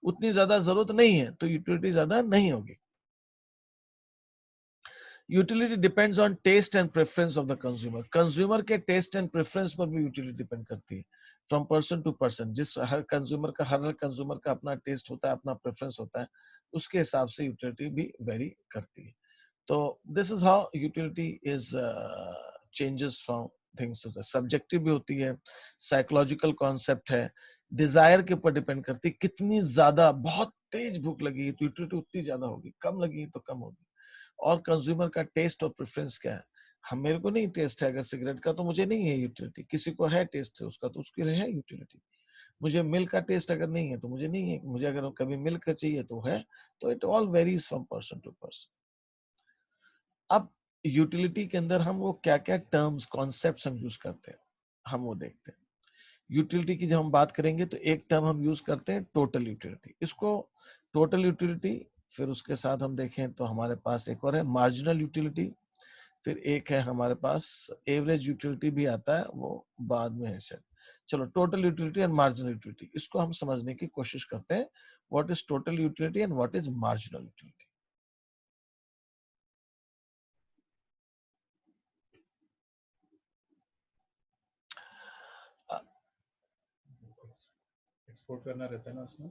उतनी ज्यादा जरूरत नहीं है तो यूटिलिटी ज्यादा नहीं होगी। Utility depends on taste and preference of the consumer. Consumer के टेस्ट एंड प्रेफरेंस पर भी यूटिलिटी डिपेंड करती है, फ्रॉम पर्सन टू पर्सन। हर कंज्यूमर का अपना टेस्ट होता है, अपना प्रेफरेंस होता है, उसके हिसाब से यूटिलिटी भी वेरी करती है। तो this is how utility is changes from things to subjective भी होती है, साइकोलॉजिकल कॉन्सेप्ट है, डिजायर के ऊपर डिपेंड करती है। कितनी ज्यादा, बहुत तेज भूख लगी तो यूटिलिटी उतनी ज्यादा होगी, कम लगी तो कम होगी। और कंज्यूमर का टेस्ट और प्रेफरेंस क्या है? हम मेरे को नहीं टेस्ट है अगर सिगरेट का, तो मुझे नहीं है यूटिलिटी। किसी को है टेस्ट है उसका, तो उसके लिए है यूटिलिटी। मुझे मिल्क का टेस्ट अगर नहीं है तो मुझे नहीं है, मुझे अगर कभी मिल्क का चाहिए तो है। तो it all varies from person to person. अब यूटिलिटी के अंदर हम वो क्या क्या टर्म्स कॉन्सेप्ट्स हम यूज करते हैं, हम वो देखते हैं। यूटिलिटी की जब हम बात करेंगे तो एक टर्म हम यूज करते हैं टोटल यूटिलिटी। इसको टोटल यूटिलिटी, फिर उसके साथ हम देखें तो हमारे पास एक और है मार्जिनल यूटिलिटी, फिर एक है हमारे पास एवरेज यूटिलिटी भी आता है, वो बाद में है शायद। चलो, total utility and marginal utility, इसको हम समझने की कोशिश करते हैं। What is total utility and what is marginal utility? Export करना रहता है ना उसमें,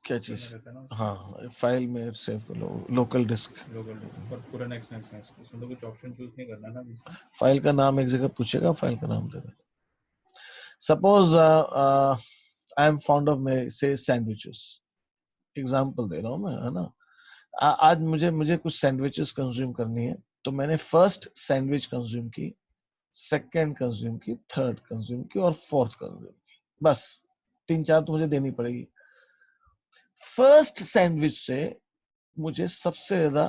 क्या करना चीज? रहता है ना हाँ, फाइल में सेव कर लो, लोकल डिस्क। लोकल डिस्क पर पूरा नेक्स्ट उसमें तो कुछ ऑप्शन चूज नहीं करना ना अभी से। फाइल का नाम एक जगह पूछेगा, फाइल का नाम दे दे। Suppose I am fond of say sandwiches, example दे रहा हूं मैं, है ना। आज मुझे कुछ सैंडविचेस कंज्यूम करनी है, तो मैंने फर्स्ट सैंडविच कंज्यूम की, सेकंड कंज्यूम की, थर्ड कंज्यूम की और फोर्थ कंज्यूम की। बस 3-4 तो मुझे देनी पड़ेगी। फर्स्ट सैंडविच से मुझे सबसे ज्यादा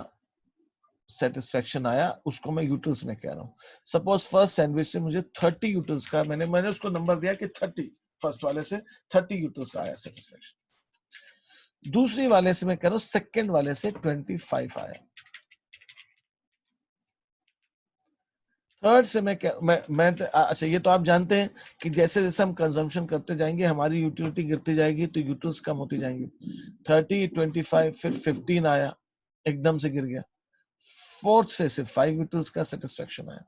सेटिस्फेक्शन आया उसको मैं यूटिल्स में कह रहा हूँ। सपोज फर्स्ट सैंडविच से मुझे 30 यूटिल्स का मैंने उसको नंबर दिया कि 30, फर्स्ट वाले से 30 यूटिल्स आया सेटिस्फेक्शन। दूसरी वाले से मैं कह रहा हूँ सेकंड वाले से 25 आया। थर्ड से अच्छा ये तो आप जानते हैं कि जैसे जैसे हम कंजम्पशन करते जाएंगे हमारी यूटिलिटी गिरती जाएगी तो यूटिल्स कम होती जाएंगी। 30, 25 फिर 15 आया, एकदम से गिर गया। फोर्थ से सिर्फ 5 यूटिल्स का सेटिस्फेक्शन आया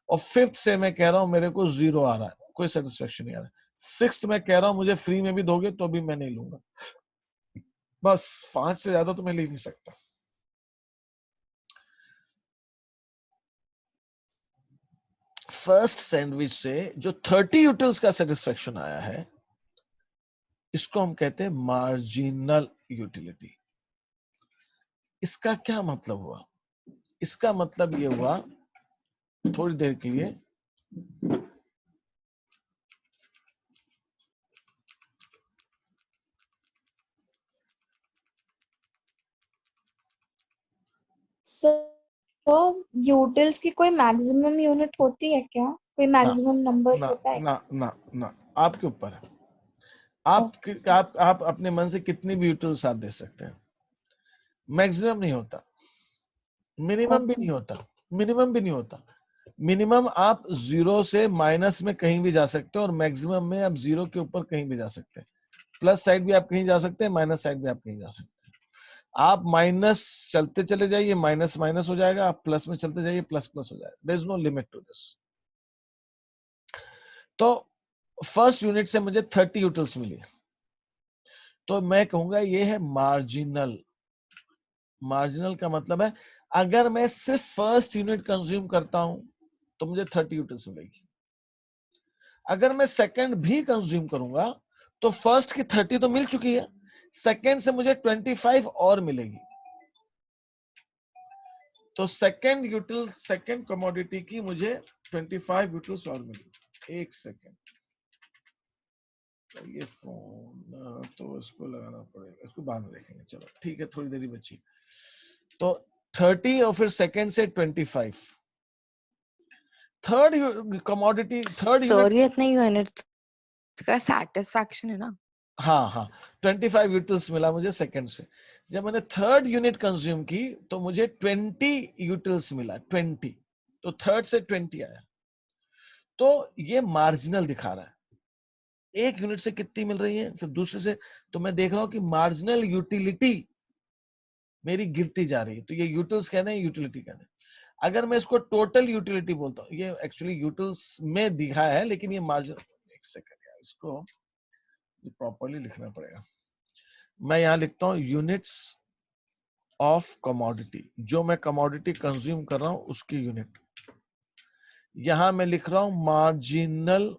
और फिफ्थ से मैं कह रहा हूं मेरे को 0 आ रहा है, कोई सेटिस्फेक्शन नहीं आ रहा है। सिक्स्थ में कह रहा हूं मुझे फ्री में भी दोगे तो भी मैं नहीं लूंगा। बस 5 से ज्यादा तो मैं ले नहीं सकता। फर्स्ट सैंडविच से जो 30 यूटिल्स का सेटिस्फेक्शन आया है इसको हम कहते हैं मार्जिनल यूटिलिटी। इसका क्या मतलब हुआ? इसका मतलब ये हुआ, थोड़ी देर के लिए तो यूटिल्स की कोई मैक्सिमम यूनिट होती है क्या? कोई मैक्सिमम नंबर ना होता है? ना ना ना, आपके ऊपर है। आप अपने मन से कितनी भी यूटिल्स आप दे सकते हैं। मैक्सिमम नहीं होता, मिनिमम भी नहीं होता, मिनिमम भी नहीं होता। मिनिमम आप 0 से माइनस में कहीं भी जा सकते हो और मैक्सिमम में आप 0 के ऊपर कहीं भी जा सकते हैं। प्लस साइड भी आप कहीं जा सकते हैं, माइनस साइड भी आप कहीं जा सकते हैं। आप माइनस चलते चले जाइए, माइनस माइनस हो जाएगा, आप प्लस में चलते जाइए, प्लस प्लस हो जाएगा। There is no limit to this. तो फर्स्ट यूनिट से मुझे 30 यूटिल्स मिली, तो मैं कहूंगा ये है मार्जिनल। मार्जिनल का मतलब है अगर मैं सिर्फ फर्स्ट यूनिट कंज्यूम करता हूं तो मुझे 30 यूटिल्स मिलेगी। अगर मैं सेकंड भी कंज्यूम करूंगा तो फर्स्ट की 30 तो मिल चुकी है, सेकंड से मुझे 25 और मिलेगी। तो सेकंड कमोडिटी की मुझे 25 यूटिल्स और मिली। एक सेकंड, तो ये फोन तो इसको लगाना पड़ेगा, इसको बाद में देखेंगे। चलो ठीक है, थोड़ी देरी बची। तो 30 और फिर सेकंड से 25। Third commodity, third unit, sir ये इतने यूनिट का सेटिस्फैक्शन है ना। हाँ 25 यूटिल्स मिला मुझे सेकंड से। जब मैंने थर्ड यूनिट कंज्यूम की तो मुझे 20 यूटिल्स मिला, 20। तो थर्ड से 20 आया, तो ये मार्जिनल दिखा रहा है। एक यूनिट से कितनी मिल रही है, फिर दूसरे से, तो मैं देख रहा हूं कि मार्जिनल यूटिलिटी मेरी गिरती जा रही है। तो ये यूटिल्स कहते हैं, यूटिलिटी कहते हैं। अगर मैं इसको टोटल यूटिलिटी बोलता हूँ, ये एक्चुअली यूटिल्स में दिखा है लेकिन ये मार्जिन, एक सेकंड यार, इसको प्रॉपर्ली लिखना पड़ेगा। मैं यहां लिखता हूं यूनिट्स ऑफ कमोडिटी, जो मैं कमोडिटी कंज्यूम कर रहा हूं उसकी यूनिट। यहां मैं लिख रहा हूं मार्जिनल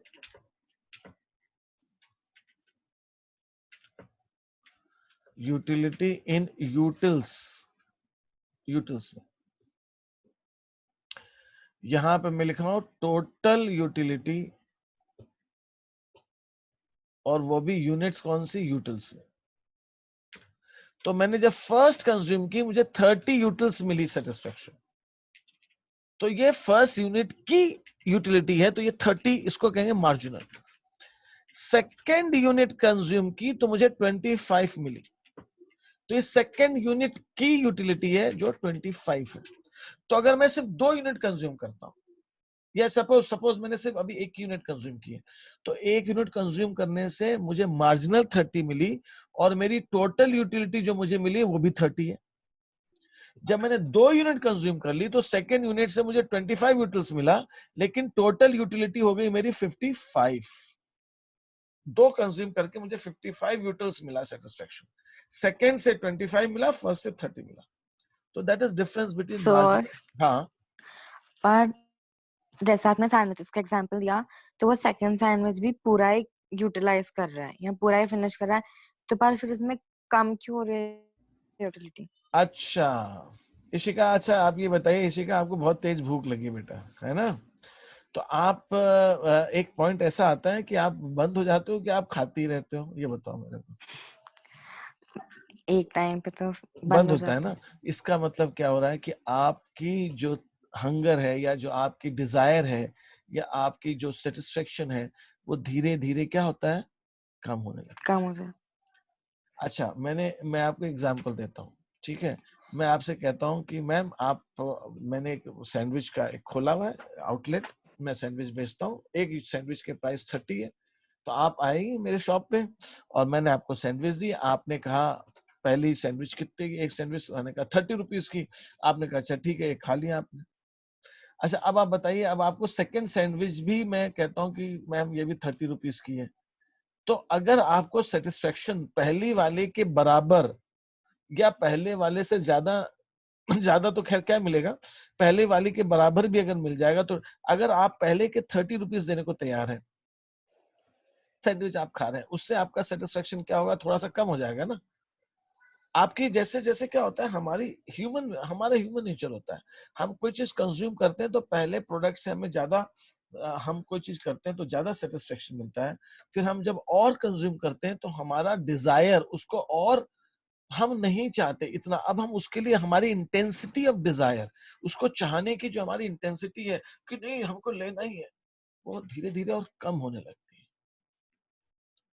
यूटिलिटी इन यूटिल्स में। यहां पे मैं लिख रहा हूं टोटल यूटिलिटी, और वो भी यूनिट्स कौन सी, यूटिल्स में। तो मैंने जब फर्स्ट कंज्यूम की मुझे 30 यूटिल्स मिली सेटिस्फेक्शन, तो ये फर्स्ट यूनिट की यूटिलिटी है, तो ये 30, इसको कहेंगे मार्जिनल। सेकेंड यूनिट कंज्यूम की तो मुझे 25 मिली, तो ये सेकेंड यूनिट की यूटिलिटी है जो 25 है। तो अगर मैं सिर्फ 2 यूनिट कंज्यूम करता हूं, या सपोज मैंने सिर्फ अभी 1 यूनिट कंज्यूम की है, तो 1 यूनिट कंज्यूम करने से मुझे मार्जिनल 30 मिली और मेरी टोटल यूटिलिटी जो मुझे मिली वो भी 30 है। जब मैंने 2 यूनिट कंज्यूम कर ली तो सेकेंड यूनिट से मुझे 25 यूटिल्स मिला, लेकिन टोटल यूटिलिटी हो गई मेरी 55। 2 कंज्यूम करके मुझे 55 यूटिल्स मिला सेटिस्फेक्शन, सेकेंड से 25 मिला, फर्स्ट से 30 मिला। तो that is difference between sir हाँ पर जैसे आपने सैंडविचेस का एग्जांपल दिया, तो वो सेकंड सैंडविच भी पूरा ही यूटिलाइज कर रहा है या पूरा ही फिनिश कर रहा है, तो पर फिर इसमें कम क्यों हो रही है यूटिलिटी? अच्छा इशिका, अच्छा आप ये बताइए इशिका, आपको बहुत तेज भूख लगी बेटा, है ना? तो आप एक पॉइंट ऐसा आता है कि आप बंद हो जाते हो कि आप खाती रहते हो, ये बताओ मेरे को। एक टाइम पे तो बंद बंद हो होता है जाता ना। इसका मतलब क्या हो रहा है कि आपकी जो हंगर है या जो आपकी डिजायर है या आपकी जो सेटिस्फेक्शन है वो धीरे धीरे क्या होता है, कम होने लगता है। कम हो जाता। अच्छा, मैं आपको एग्जांपल देता हूँ, ठीक है। मैं आपसे कहता हूँ कि मैम आप, मैंने एक सैंडविच का एक खोला हुआ है आउटलेट, मैं सैंडविच बेचता हूँ, एक सैंडविच के प्राइस 30 है, तो आप आएंगे मेरे शॉप पे और मैंने आपको सैंडविच दी, आपने कहा पहली सैंडविच कितने की, एक सैंडविच मैंने कहा 30 रुपीज की, आपने कहा अच्छा ठीक है, एक खा लिया आपने। अच्छा, अब आप बताइए, अब आपको सेकंड सैंडविच भी मैं कहता हूँ कि मैम ये भी 30 रुपीज की है, तो अगर आपको सेटिस्फेक्शन पहली वाले के बराबर या पहले वाले से ज्यादा ज्यादा तो खैर क्या मिलेगा, पहले वाले के बराबर भी अगर मिल जाएगा, तो अगर आप पहले के 30 रुपीज देने को तैयार हैं, सैंडविच आप खा रहे हैं, उससे आपका सेटिस्फेक्शन क्या होगा, थोड़ा सा कम हो जाएगा ना। आपकी जैसे जैसे क्या होता है, हमारा ह्यूमन नेचर होता है, हम कोई चीज कंज्यूम करते हैं तो पहले प्रोडक्ट से हमें ज्यादा, हम कोई चीज करते हैं तो ज्यादा सेटिस्फेक्शन मिलता है, फिर हम जब और कंज्यूम करते हैं तो हमारा डिजायर उसको और, हम नहीं चाहते इतना, अब हम उसके लिए हमारी इंटेंसिटी ऑफ डिजायर, उसको चाहने की जो हमारी इंटेंसिटी है कि नहीं हमको लेना ही है, वो धीरे धीरे और कम होने लगती है।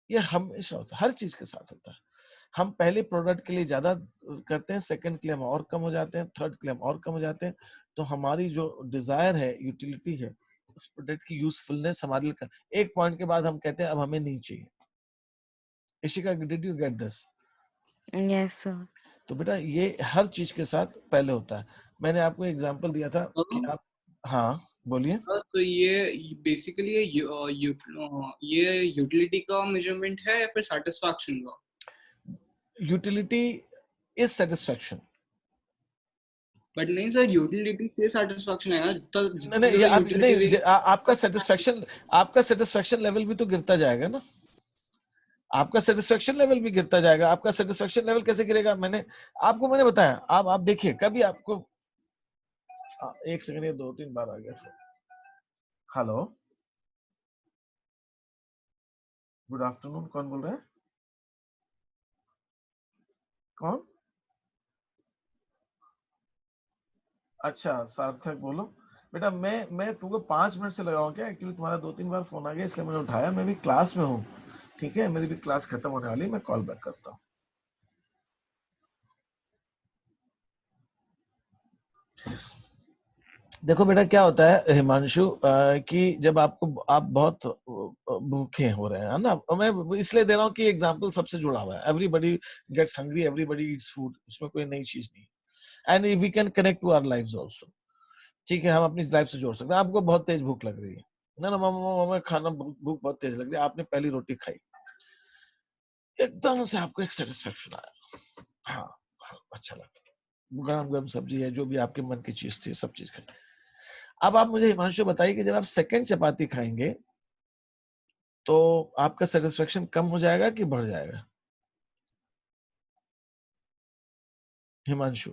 ये हमेशा होता है, हर चीज के साथ होता है। हम पहले प्रोडक्ट के लिए ज्यादा करते हैं, सेकंड के लिए हम और कम हो जाते हैं, थर्ड के लिए हम और कम हो जाते हैं, तो हमारी जो डिजायर है, यूटिलिटी है, उस प्रोडक्ट की यूजफुलनेस हमारे लिए एक पॉइंट के बाद हम कहते हैं अब हमें नहीं चाहिए। Ishika, did you get this? Yes sir. तो बेटा ये हर चीज के साथ पहले होता है। मैंने आपको एग्जांपल दिया था कि आप, हाँ बोलिए। तो ये बेसिकली ये यूटिलिटी का मेजरमेंट है या फिर सेटिस्फैक्शन का? Utility is satisfaction. बट नहीं सर, यूटिलिटी से सेटिस्फैक्शन है ना, जितना नहीं जितनी नहीं, ये ज्यादा आप यूटिलिटी नहीं, आपका सेटिस्फैक्शन लेवल भी तो गिरता जाएगा ना, आपका सेटिस्फेक्शन लेवल भी गिरता जाएगा। आपका सेटिस्फेक्शन लेवल कैसे गिरेगा, मैंने बताया, आप देखिए कभी आपको, एक सेकंड, ये 2-3 बार आ गया। हेलो, गुड आफ्टरनून, कौन बोल रहा है, कौन? अच्छा सार्थक, बोलो बेटा। मैं तुमको 5 मिनट से लगाऊं क्या, एक्चुअली तुम्हारा 2-3 बार फोन आ गया इसलिए मैंने उठाया, मैं भी क्लास में हूँ, ठीक है, मेरी भी क्लास खत्म होने वाली है, मैं कॉल बैक करता हूँ। देखो बेटा क्या होता है हिमांशु, कि जब आप बहुत भूखे हो रहे हैं ना, मैं इसलिए दे रहा हूँ कि एग्जांपल सबसे जुड़ा हुआ है, everybody gets hungry, everybody eats food, उसमें कोई नई चीज नहीं, and we can connect to our lives also, ठीक है, हम अपनी लाइफ से जोड़ सकते हैं। आपको बहुत तेज भूख लग रही है ना, ना मामा खाना, भूख बहुत तेज लग रही है, आपने पहली रोटी खाई, एकदम से आपको एक सेटिस्फेक्शन आया, हाँ, हाँ अच्छा लगा, गरम गरम सब्जी है, जो भी आपके मन की चीज थी सब चीज खाई। अब आप मुझे हिमांशु बताइए कि जब आप सेकंड चपाती खाएंगे तो आपका सेटिस्फेक्शन कम हो जाएगा कि बढ़ जाएगा, हिमांशु?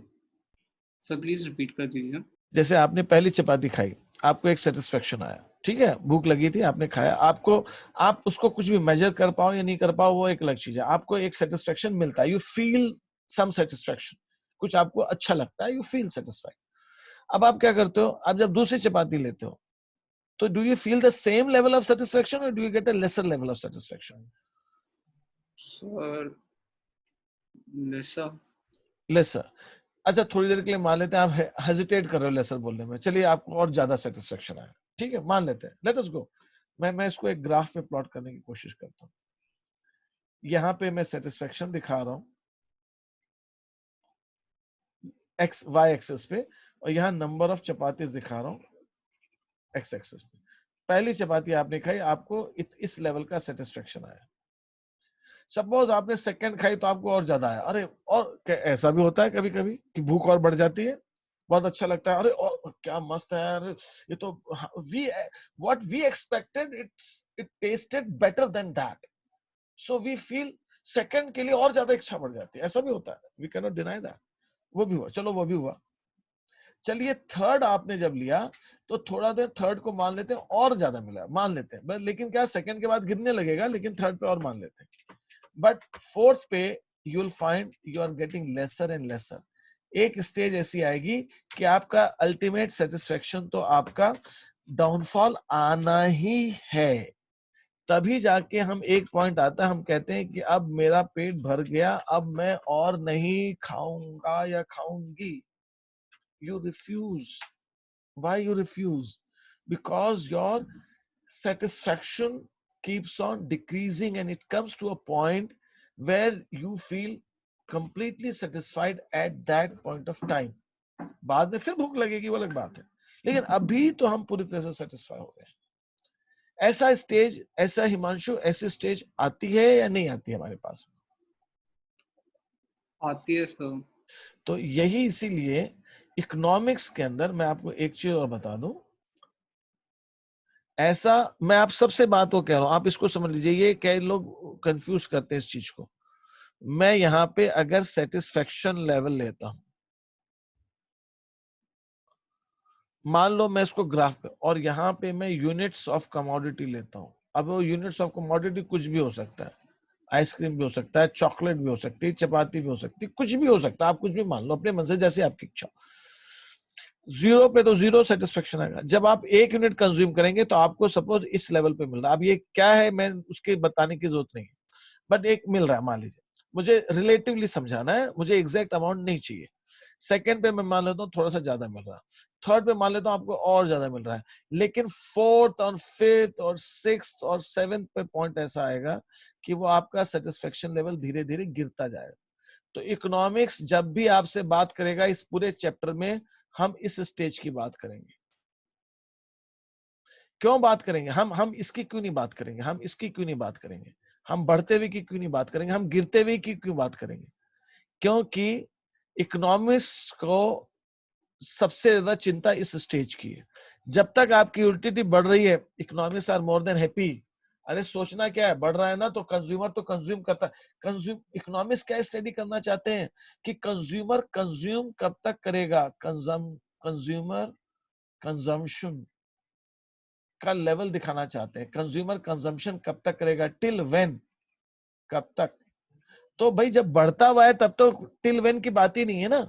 सर प्लीज रिपीट कर दीजिए। जैसे आपने पहली चपाती खाई, आपको एक सेटिस्फेक्शन आया, ठीक है, भूख लगी थी, आपने खाया, आप उसको कुछ भी मेजर कर पाओ या नहीं कर पाओ वो एक अलग चीज है, आपको एक सेटिस्फेक्शन मिलता है, यू फील सम सेटिस्फेक्शन, कुछ आपको अच्छा लगता है, यू फील सेटिस्फाइड। अब आप क्या करते हो, आप जब दूसरी चपाती लेते हो तो do you feel the same level of satisfaction और do you get a lesser level of satisfaction? Sir lesser. Lesser. अच्छा, थोड़ी देर के लिए मान लेते हैं आप हेजिटेट कर रहे हो लेसर बोलने में, चलिए आपको और ज्यादा सेटिस्फेक्शन आया, ठीक है, मान लेते हैं, लेट अस गो। मैं इसको एक ग्राफ में प्लॉट करने की कोशिश करता हूँ। यहाँ पे मैं सेटिस्फेक्शन दिखा रहा हूँ एक्स वाई एक्सिस पे, और यहाँ नंबर ऑफ चपातीज दिखा रहा हूँ एक्स एक्सिस पे। पहली चपाती आपने खाई, आपको इस लेवल का सेटिस्फेक्शन आया। सपोज आपने सेकंड खाई तो आपको और ज्यादा आया, अरे, और ऐसा भी होता है कभी कभी कि भूख और बढ़ जाती है, बहुत अच्छा लगता है, अरे और क्या मस्त है यार, ये तो we what we expected, it tasted better than that, so we feel second के लिए और ज्यादा इच्छा बढ़ जाती है, ऐसा भी होता है, we can not deny that. वो भी हुआ, चलो वो भी हुआ। चलिए थर्ड आपने जब लिया तो थोड़ा देर थर्ड को मान लेते हैं और ज्यादा मिला, मान लेते हैं, लेकिन क्या सेकंड के बाद गिरने लगेगा, लेकिन थर्ड पे और मान लेते हैं, बट फोर्थ पे you will find you are getting lesser and lesser. एक स्टेज ऐसी आएगी कि आपका अल्टीमेट सेटिस्फेक्शन तो आपका डाउनफॉल आना ही है। तभी जाके हम एक पॉइंट आता है, हम कहते हैं कि अब मेरा पेट भर गया, अब मैं और नहीं खाऊंगा या खाऊंगी। You refuse. Why you refuse? Because your satisfaction keeps on decreasing and it comes to a point where you feel completely satisfied at that point of time. बाद में फिर भूख लगेगी, वो अलग बात है, लेकिन अभी तो हम पूरी तरह से सेटिस्फाई हो गए। ऐसा स्टेज, ऐसा हिमांशु, ऐसी स्टेज आती है या नहीं आती है हमारे पास? आती है सर। तो यही इसीलिए इकोनॉमिक्स के अंदर मैं आपको एक चीज और बता दूं, ऐसा मैं आप सबसे बात को कह रहा हूं, आप इसको समझ लीजिए। ये कई लोग कंफ्यूज करते हैं इस चीज को। मैं यहां पे अगर सेटिस्फेक्शन लेवल लेता हूं, मान लो मैं इसको ग्राफ पे, और यहां पे मैं यूनिट्स ऑफ कमोडिटी लेता हूं। अब वो यूनिट्स ऑफ कमोडिटी कुछ भी हो सकता है, आइसक्रीम भी हो सकता है, चॉकलेट भी हो सकती है, चपाती भी हो सकती है, कुछ भी हो सकता है, आप कुछ भी मान लो अपने मन से, जैसे आपकी इच्छा। जीरो पे तो जीरो सेटिस्फेक्शन आएगा। जब आप 1 यूनिट कंज्यूम करेंगे तो आपको सपोज इस लेवल पे मिल रहा है, अब ये क्या है मैं उसके बताने की जरूरत नहीं है, बट एक मिल रहा है, मान लीजिए, मुझे रिलेटिवली समझाना है, मुझे एग्जैक्ट अमाउंट नहीं चाहिए। सेकंड पे मैं मान लेता हूँ थोड़ा सा ज्यादा मिल रहा है, थर्ड पे मान लेता हूँ आपको और ज्यादा मिल रहा है, लेकिन फोर्थ और फिफ्थ और सिक्स्थ और सेवेंथ पे पॉइंट ऐसा आएगा कि वो आपका सेटिस्फेक्शन लेवल धीरे धीरे गिरता जाएगा। तो इकोनॉमिक्स जब भी आपसे बात करेगा इस पूरे चैप्टर में, हम इस स्टेज की बात करेंगे। क्यों बात करेंगे? हम इसकी क्यों नहीं बात करेंगे, हम इसकी क्यों नहीं बात करेंगे, हम बढ़ते हुए की क्यों नहीं बात करेंगे, हम गिरते हुए की क्यों बात करेंगे? क्योंकि इकोनॉमिक्स को सबसे ज्यादा चिंता इस स्टेज की है। जब तक आपकी यूटिलिटी बढ़ रही है, economics are more than happy. अरे सोचना क्या है, बढ़ रहा है ना, तो कंज्यूमर तो कंज्यूम करता है। इकोनॉमिक्स क्या स्टडी करना चाहते हैं कि कंज्यूमर कंज्यूम कब तक करेगा, कंज्यूमर कंजम्पशन का लेवल दिखाना चाहते हैं। कंज्यूमर कंजम्पशन कब तक करेगा, टिल व्हेन, कब तक? तो भाई जब बढ़ता हुआ है तब तो टिल व्हेन की बात ही नहीं है ना।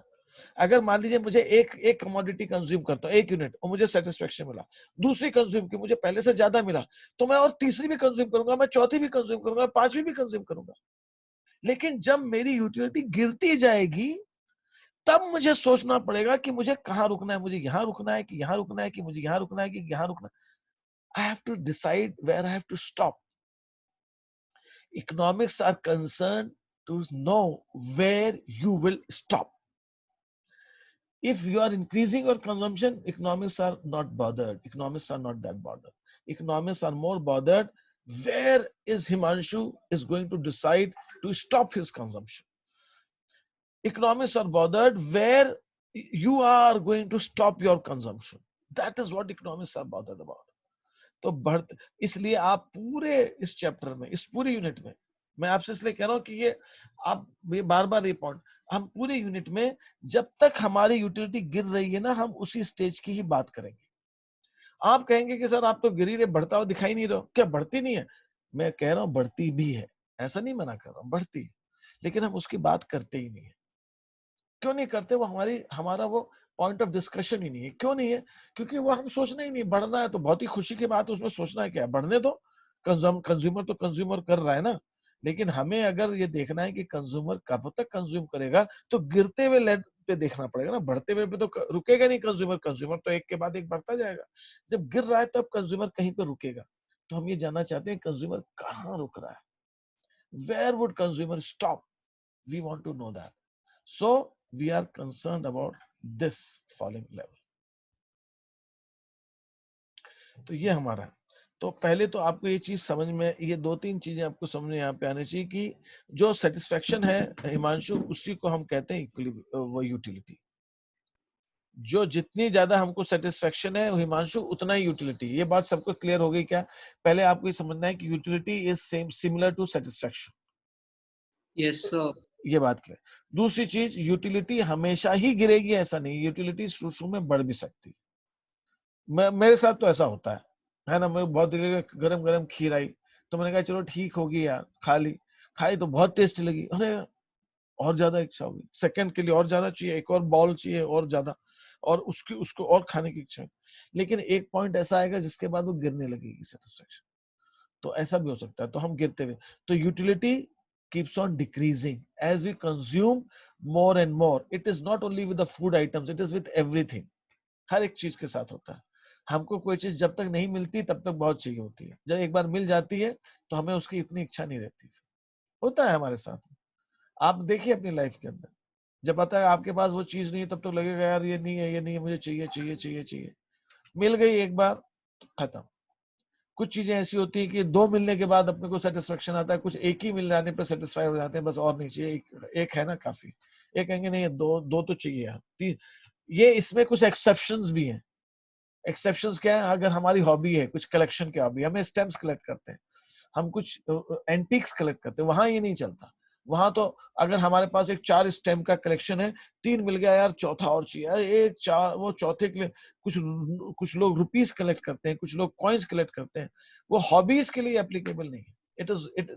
अगर मान लीजिए मुझे एक कमोडिटी कंज्यूम करता हूं, 1 यूनिट, और मुझे सेटिस्फेक्शन मिला, दूसरी कंज्यूम की मुझे पहले से ज्यादा मिला, तो मैं और तीसरी भी कंज्यूम करूंगा, मैं चौथी भी कंज्यूम करूंगा, पांचवी भी कंज्यूम करूंगा। लेकिन जब मेरी यूटिलिटी गिरती जाएगी तब मुझे सोचना पड़ेगा कि मुझे कहां रुकना है, मुझे यहां रुकना है कि यहां रुकना है, कि मुझे यहां रुकना है कि यहां रुकना है। I have to decide where I have to stop. Economics are concerned to know where you will stop. If you are increasing your consumption, economics are not bothered. Economics are not that bothered. Economics are more bothered where is Himanshu is going to decide to stop his consumption. Economics are bothered where you are going to stop your consumption. That is what economics are bothered about. तो बढ़ते, इसलिए आप पूरे इस chapter में, इस पूरी unit में, मैं आपसे इसलिए कह रहा हूं कि ये आप ये बार बार ये पॉइंट, हम पूरे यूनिट में जब तक हमारी यूटिलिटी गिर रही है ना, हम उसी स्टेज की ही बात करेंगे। आप कहेंगे कि सर आप तो गिर ही रहे, बढ़ता हुआ दिखाई नहीं रहा, क्या बढ़ती नहीं है? मैं कह रहा हूं बढ़ती भी है, ऐसा नहीं मना कर रहा हूं, बढ़ती है, लेकिन हम उसकी बात करते ही नहीं है। क्यों नहीं करते? वो हमारा वो पॉइंट ऑफ डिस्कशन ही नहीं है। क्यों नहीं है? क्योंकि वो हम सोचना ही नहीं। बढ़ना है तो बहुत ही खुशी की बात है, उसमें सोचना है क्या है, बढ़ने दो। कंज्यूमर तो कंज्यूमर कर रहा है ना, लेकिन हमें अगर ये देखना है कि कंज्यूमर कब तक कंज्यूम करेगा, तो गिरते हुए लेवल पे देखना पड़ेगा ना, बढ़ते हुए पे तो रुकेगा नहीं कंज्यूमर। कंज्यूमर तो एक के बाद एक बढ़ता जाएगा। जब गिर रहा है तब कंज्यूमर कहीं पर रुकेगा। तो हम ये जानना चाहते हैं कंज्यूमर कहाँ रुक रहा है, where would consumer stop, we want to know that. So we are concerned about this falling level. तो ये हमारा है। तो पहले तो आपको ये चीज समझ में, ये 2-3 चीजें आपको समझ में यहाँ पे आनी चाहिए कि जो सेटिस्फेक्शन है हिमांशु, उसी को हम कहते हैं वो यूटिलिटी। जो जितनी ज्यादा हमको सेटिस्फेक्शन है हिमांशु, उतना ही यूटिलिटी। ये बात सबको क्लियर हो गई क्या? पहले आपको ये समझना है कि utility is similar to satisfaction. Yes sir. ये बात क्लियर। दूसरी चीज, यूटिलिटी हमेशा ही गिरेगी ऐसा नहीं, यूटिलिटी शुरू में बढ़ भी सकती। मेरे साथ तो ऐसा होता है ना। मैं बहुत गरम गरम खीर आई तो मैंने कहा चलो ठीक होगी यार, खा ली, खाई तो बहुत टेस्टी लगी, अरे और ज्यादा इच्छा होगी, सेकंड के लिए और ज्यादा चाहिए, एक और बॉल चाहिए और ज्यादा, और उसको और खाने की इच्छा है। लेकिन एक पॉइंट ऐसा आएगा जिसके बाद वो गिरने लगेगी सेटिस्फेक्शन, तो ऐसा भी हो सकता है, तो हम गिरते हुए, तो utility keeps on decreasing as we consume more and more. It is not only with the food items, it is with everything. हर एक चीज के साथ होता है। हमको कोई चीज जब तक नहीं मिलती तब तक बहुत चाहिए होती है, जब एक बार मिल जाती है तो हमें उसकी इतनी इच्छा नहीं रहती। होता है हमारे साथ, आप देखिए अपनी लाइफ के अंदर, जब पता है आपके पास वो चीज नहीं है तब तो लगेगा यार ये नहीं है, ये नहीं है, मुझे चाहिए चाहिए चाहिए चाहिए। मिल गई एक बार, खत्म। कुछ चीजें ऐसी होती है कि दो मिलने के बाद अपने को सेटिस्फेक्शन आता है, कुछ एक ही मिल जाने पर सेटिस्फाई हो जाते हैं, बस और नहीं चाहिए, एक है ना काफी। एक कहेंगे नहीं दो तो चाहिए यार, तीन। ये इसमें कुछ एक्सेप्शंस भी हैं। एक्सेप्शंस क्या है? अगर हमारी हॉबी है, कुछ कलेक्शन की हॉबी, हमें स्टैम्प्स कलेक्ट करते हैं, हम कुछ एंटीक्स कलेक्ट करते हैं, वहां ये नहीं चलता। वहां तो अगर हमारे पास एक 4 स्टैम्प का कलेक्शन है, 3 मिल गया यार, चौथा और चाहिए, एक चार, वो चौथे के लिए कुछ लोग रुपीस कलेक्ट करते हैं, कुछ लोग कॉइन्स कलेक्ट करते हैं। वो हॉबीज के लिए एप्लीकेबल नहीं है।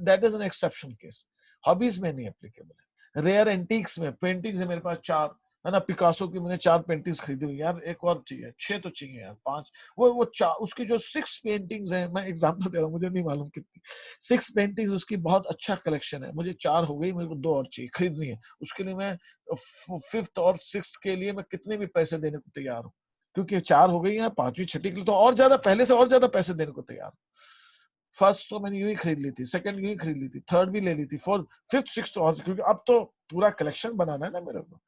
That is an exception case. Hobbies में नहीं एप्लीकेबल है। रेयर एंटीक्स में, पेंटिंग्स है मेरे पास 4, है ना, पिकासो की मैंने 4 पेंटिंग्स खरीदी हुई, यार एक और चाहिए, 6 तो चाहिए यार, 5। वो 4 उसकी जो 6 पेंटिंग्स हैं, मैं एग्जांपल दे रहा हूँ, मुझे नहीं मालूम कितनी 6 पेंटिंग्स, उसकी बहुत अच्छा कलेक्शन है। मुझे 4 हो गई, मेरे को 2 और चाहिए, खरीदनी है। उसके लिए मैं 5th और 6th के लिए मैं कितने भी पैसे देने को तैयार हूँ, क्योंकि 4 हो गई है, 5वीं 6ठी के लिए तो और ज्यादा, पहले से और ज्यादा पैसे देने को तैयार। फर्स्ट तो मैंने यूं ही खरीद ली थी, सेकंड यूं ही खरीद ली थी, थर्ड भी ले ली थी, फोर्थ, 5th 6th और, क्योंकि अब तो पूरा कलेक्शन बनाना है ना मेरे को।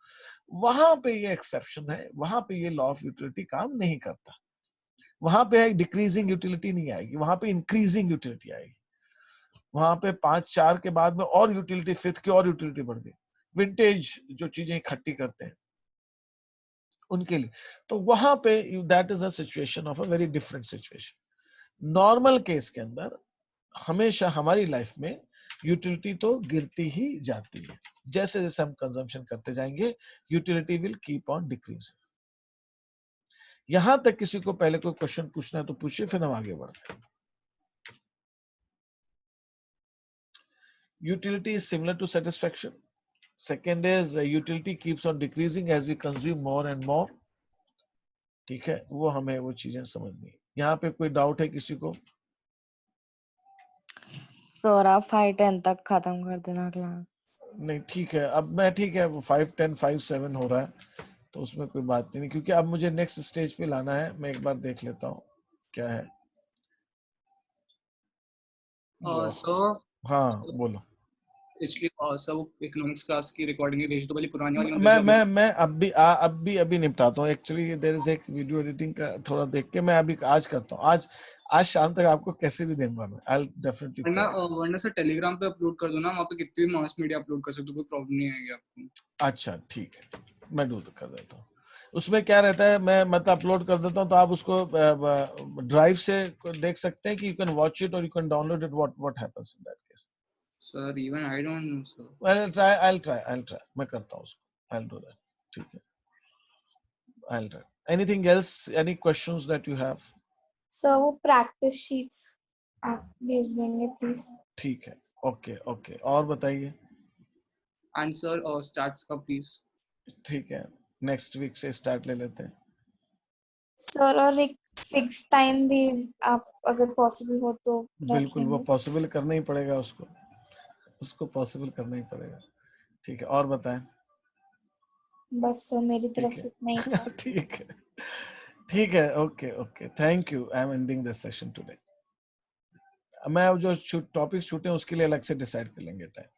वहां पे ये एक्सेप्शन है, वहां पे ये लॉ ऑफ यूटिलिटी काम नहीं करता। वहां पे एक डिक्रीजिंग यूटिलिटी नहीं आएगी, वहां पे इंक्रीजिंग यूटिलिटी आएगी। वहां पे 5-4 के बाद में और यूटिलिटी, 5th की और यूटिलिटी बढ़ गई। विंटेज जो चीजें इकट्ठी करते हैं उनके लिए, तो वहां पे that is a situation of a very different situation. Normal case के अंदर हमेशा हमारी लाइफ में यूटिलिटी तो गिरती ही जाती है। जैसे जैसे हम कंजम्पशन करते जाएंगे, utility will keep on decreasing. यहां तक किसी को पहले कोई क्वेश्चन पूछना है तो पूछिए, फिर हम आगे बढ़ते हैं। Utility is similar to satisfaction. Second is utility keeps on decreasing as we consume more and more. ठीक है, वो हमें वो चीजें समझनी है। यहाँ पे कोई डाउट है किसी को? सर आप 5-10 तक खत्म कर देना क्लास। नहीं ठीक है, अब मैं ठीक है, 5-10 5-7 हो रहा है तो उसमें कोई बात नहीं, क्योंकि अब मुझे नेक्स्ट स्टेज पे लाना है। मैं एक बार देख लेता हूँ क्या है। सर हाँ बोलो। पिछली सर वो इकोनॉमिक्स क्लास की रिकॉर्डिंग भेज दो, वाली पुरानी वाली मुझे मैं अभी निपटाता हूँ। एक्चुअली देयर इज एक वीडियो एडिटिंग का, थोड़ा देख के मैं अभी आज करता हूँ। आज शाम तक आपको कैसे भी दूंगा मैं। I will definitely. वरना सर टेलीग्राम पे अपलोड कर दो ना, वहाँ पे कितनी भी मास मीडिया अपलोड कर सकते हो, कोई प्रॉब्लम नहीं आएगी आपको। अच्छा ठीक है, मैं कर देता हूँ। उसमें क्या रहता है, मैं मतलब अपलोड कर देता हूँ तो आप उसको ड्राइव से देख सकते हैं कि यू कैन वॉच इट और you can download it. What happens in that case? Sir even I don't know sir. I'll try, मैं करता हूँ उसको। I'll do that. ठीक है, I'll try. Anything else? Any questions that you have? Sir वो practice sheets आप भेज देंगे प्लीज। ठीक है, ओके। और बताइए। आंसर और स्टार्ट्स का प्लीज। ठीक है, नेक्स्ट वीक से स्टार्ट ले लेते हैं। सर और एक फिक्स टाइम भी आप अगर पॉसिबल हो तो बिल्कुल, वो रखेंगे। पॉसिबल करना ही पड़ेगा, उसको पॉसिबल करना ही पड़ेगा। ठीक है, और बताएं। बस सर मेरी तरफ ठीक से इतना ही था। है ठीक है, okay, thank you. I am ending this session today. मैं अब जो टॉपिक छूटे हैं उसके लिए अलग से डिसाइड कर लेंगे टाइम।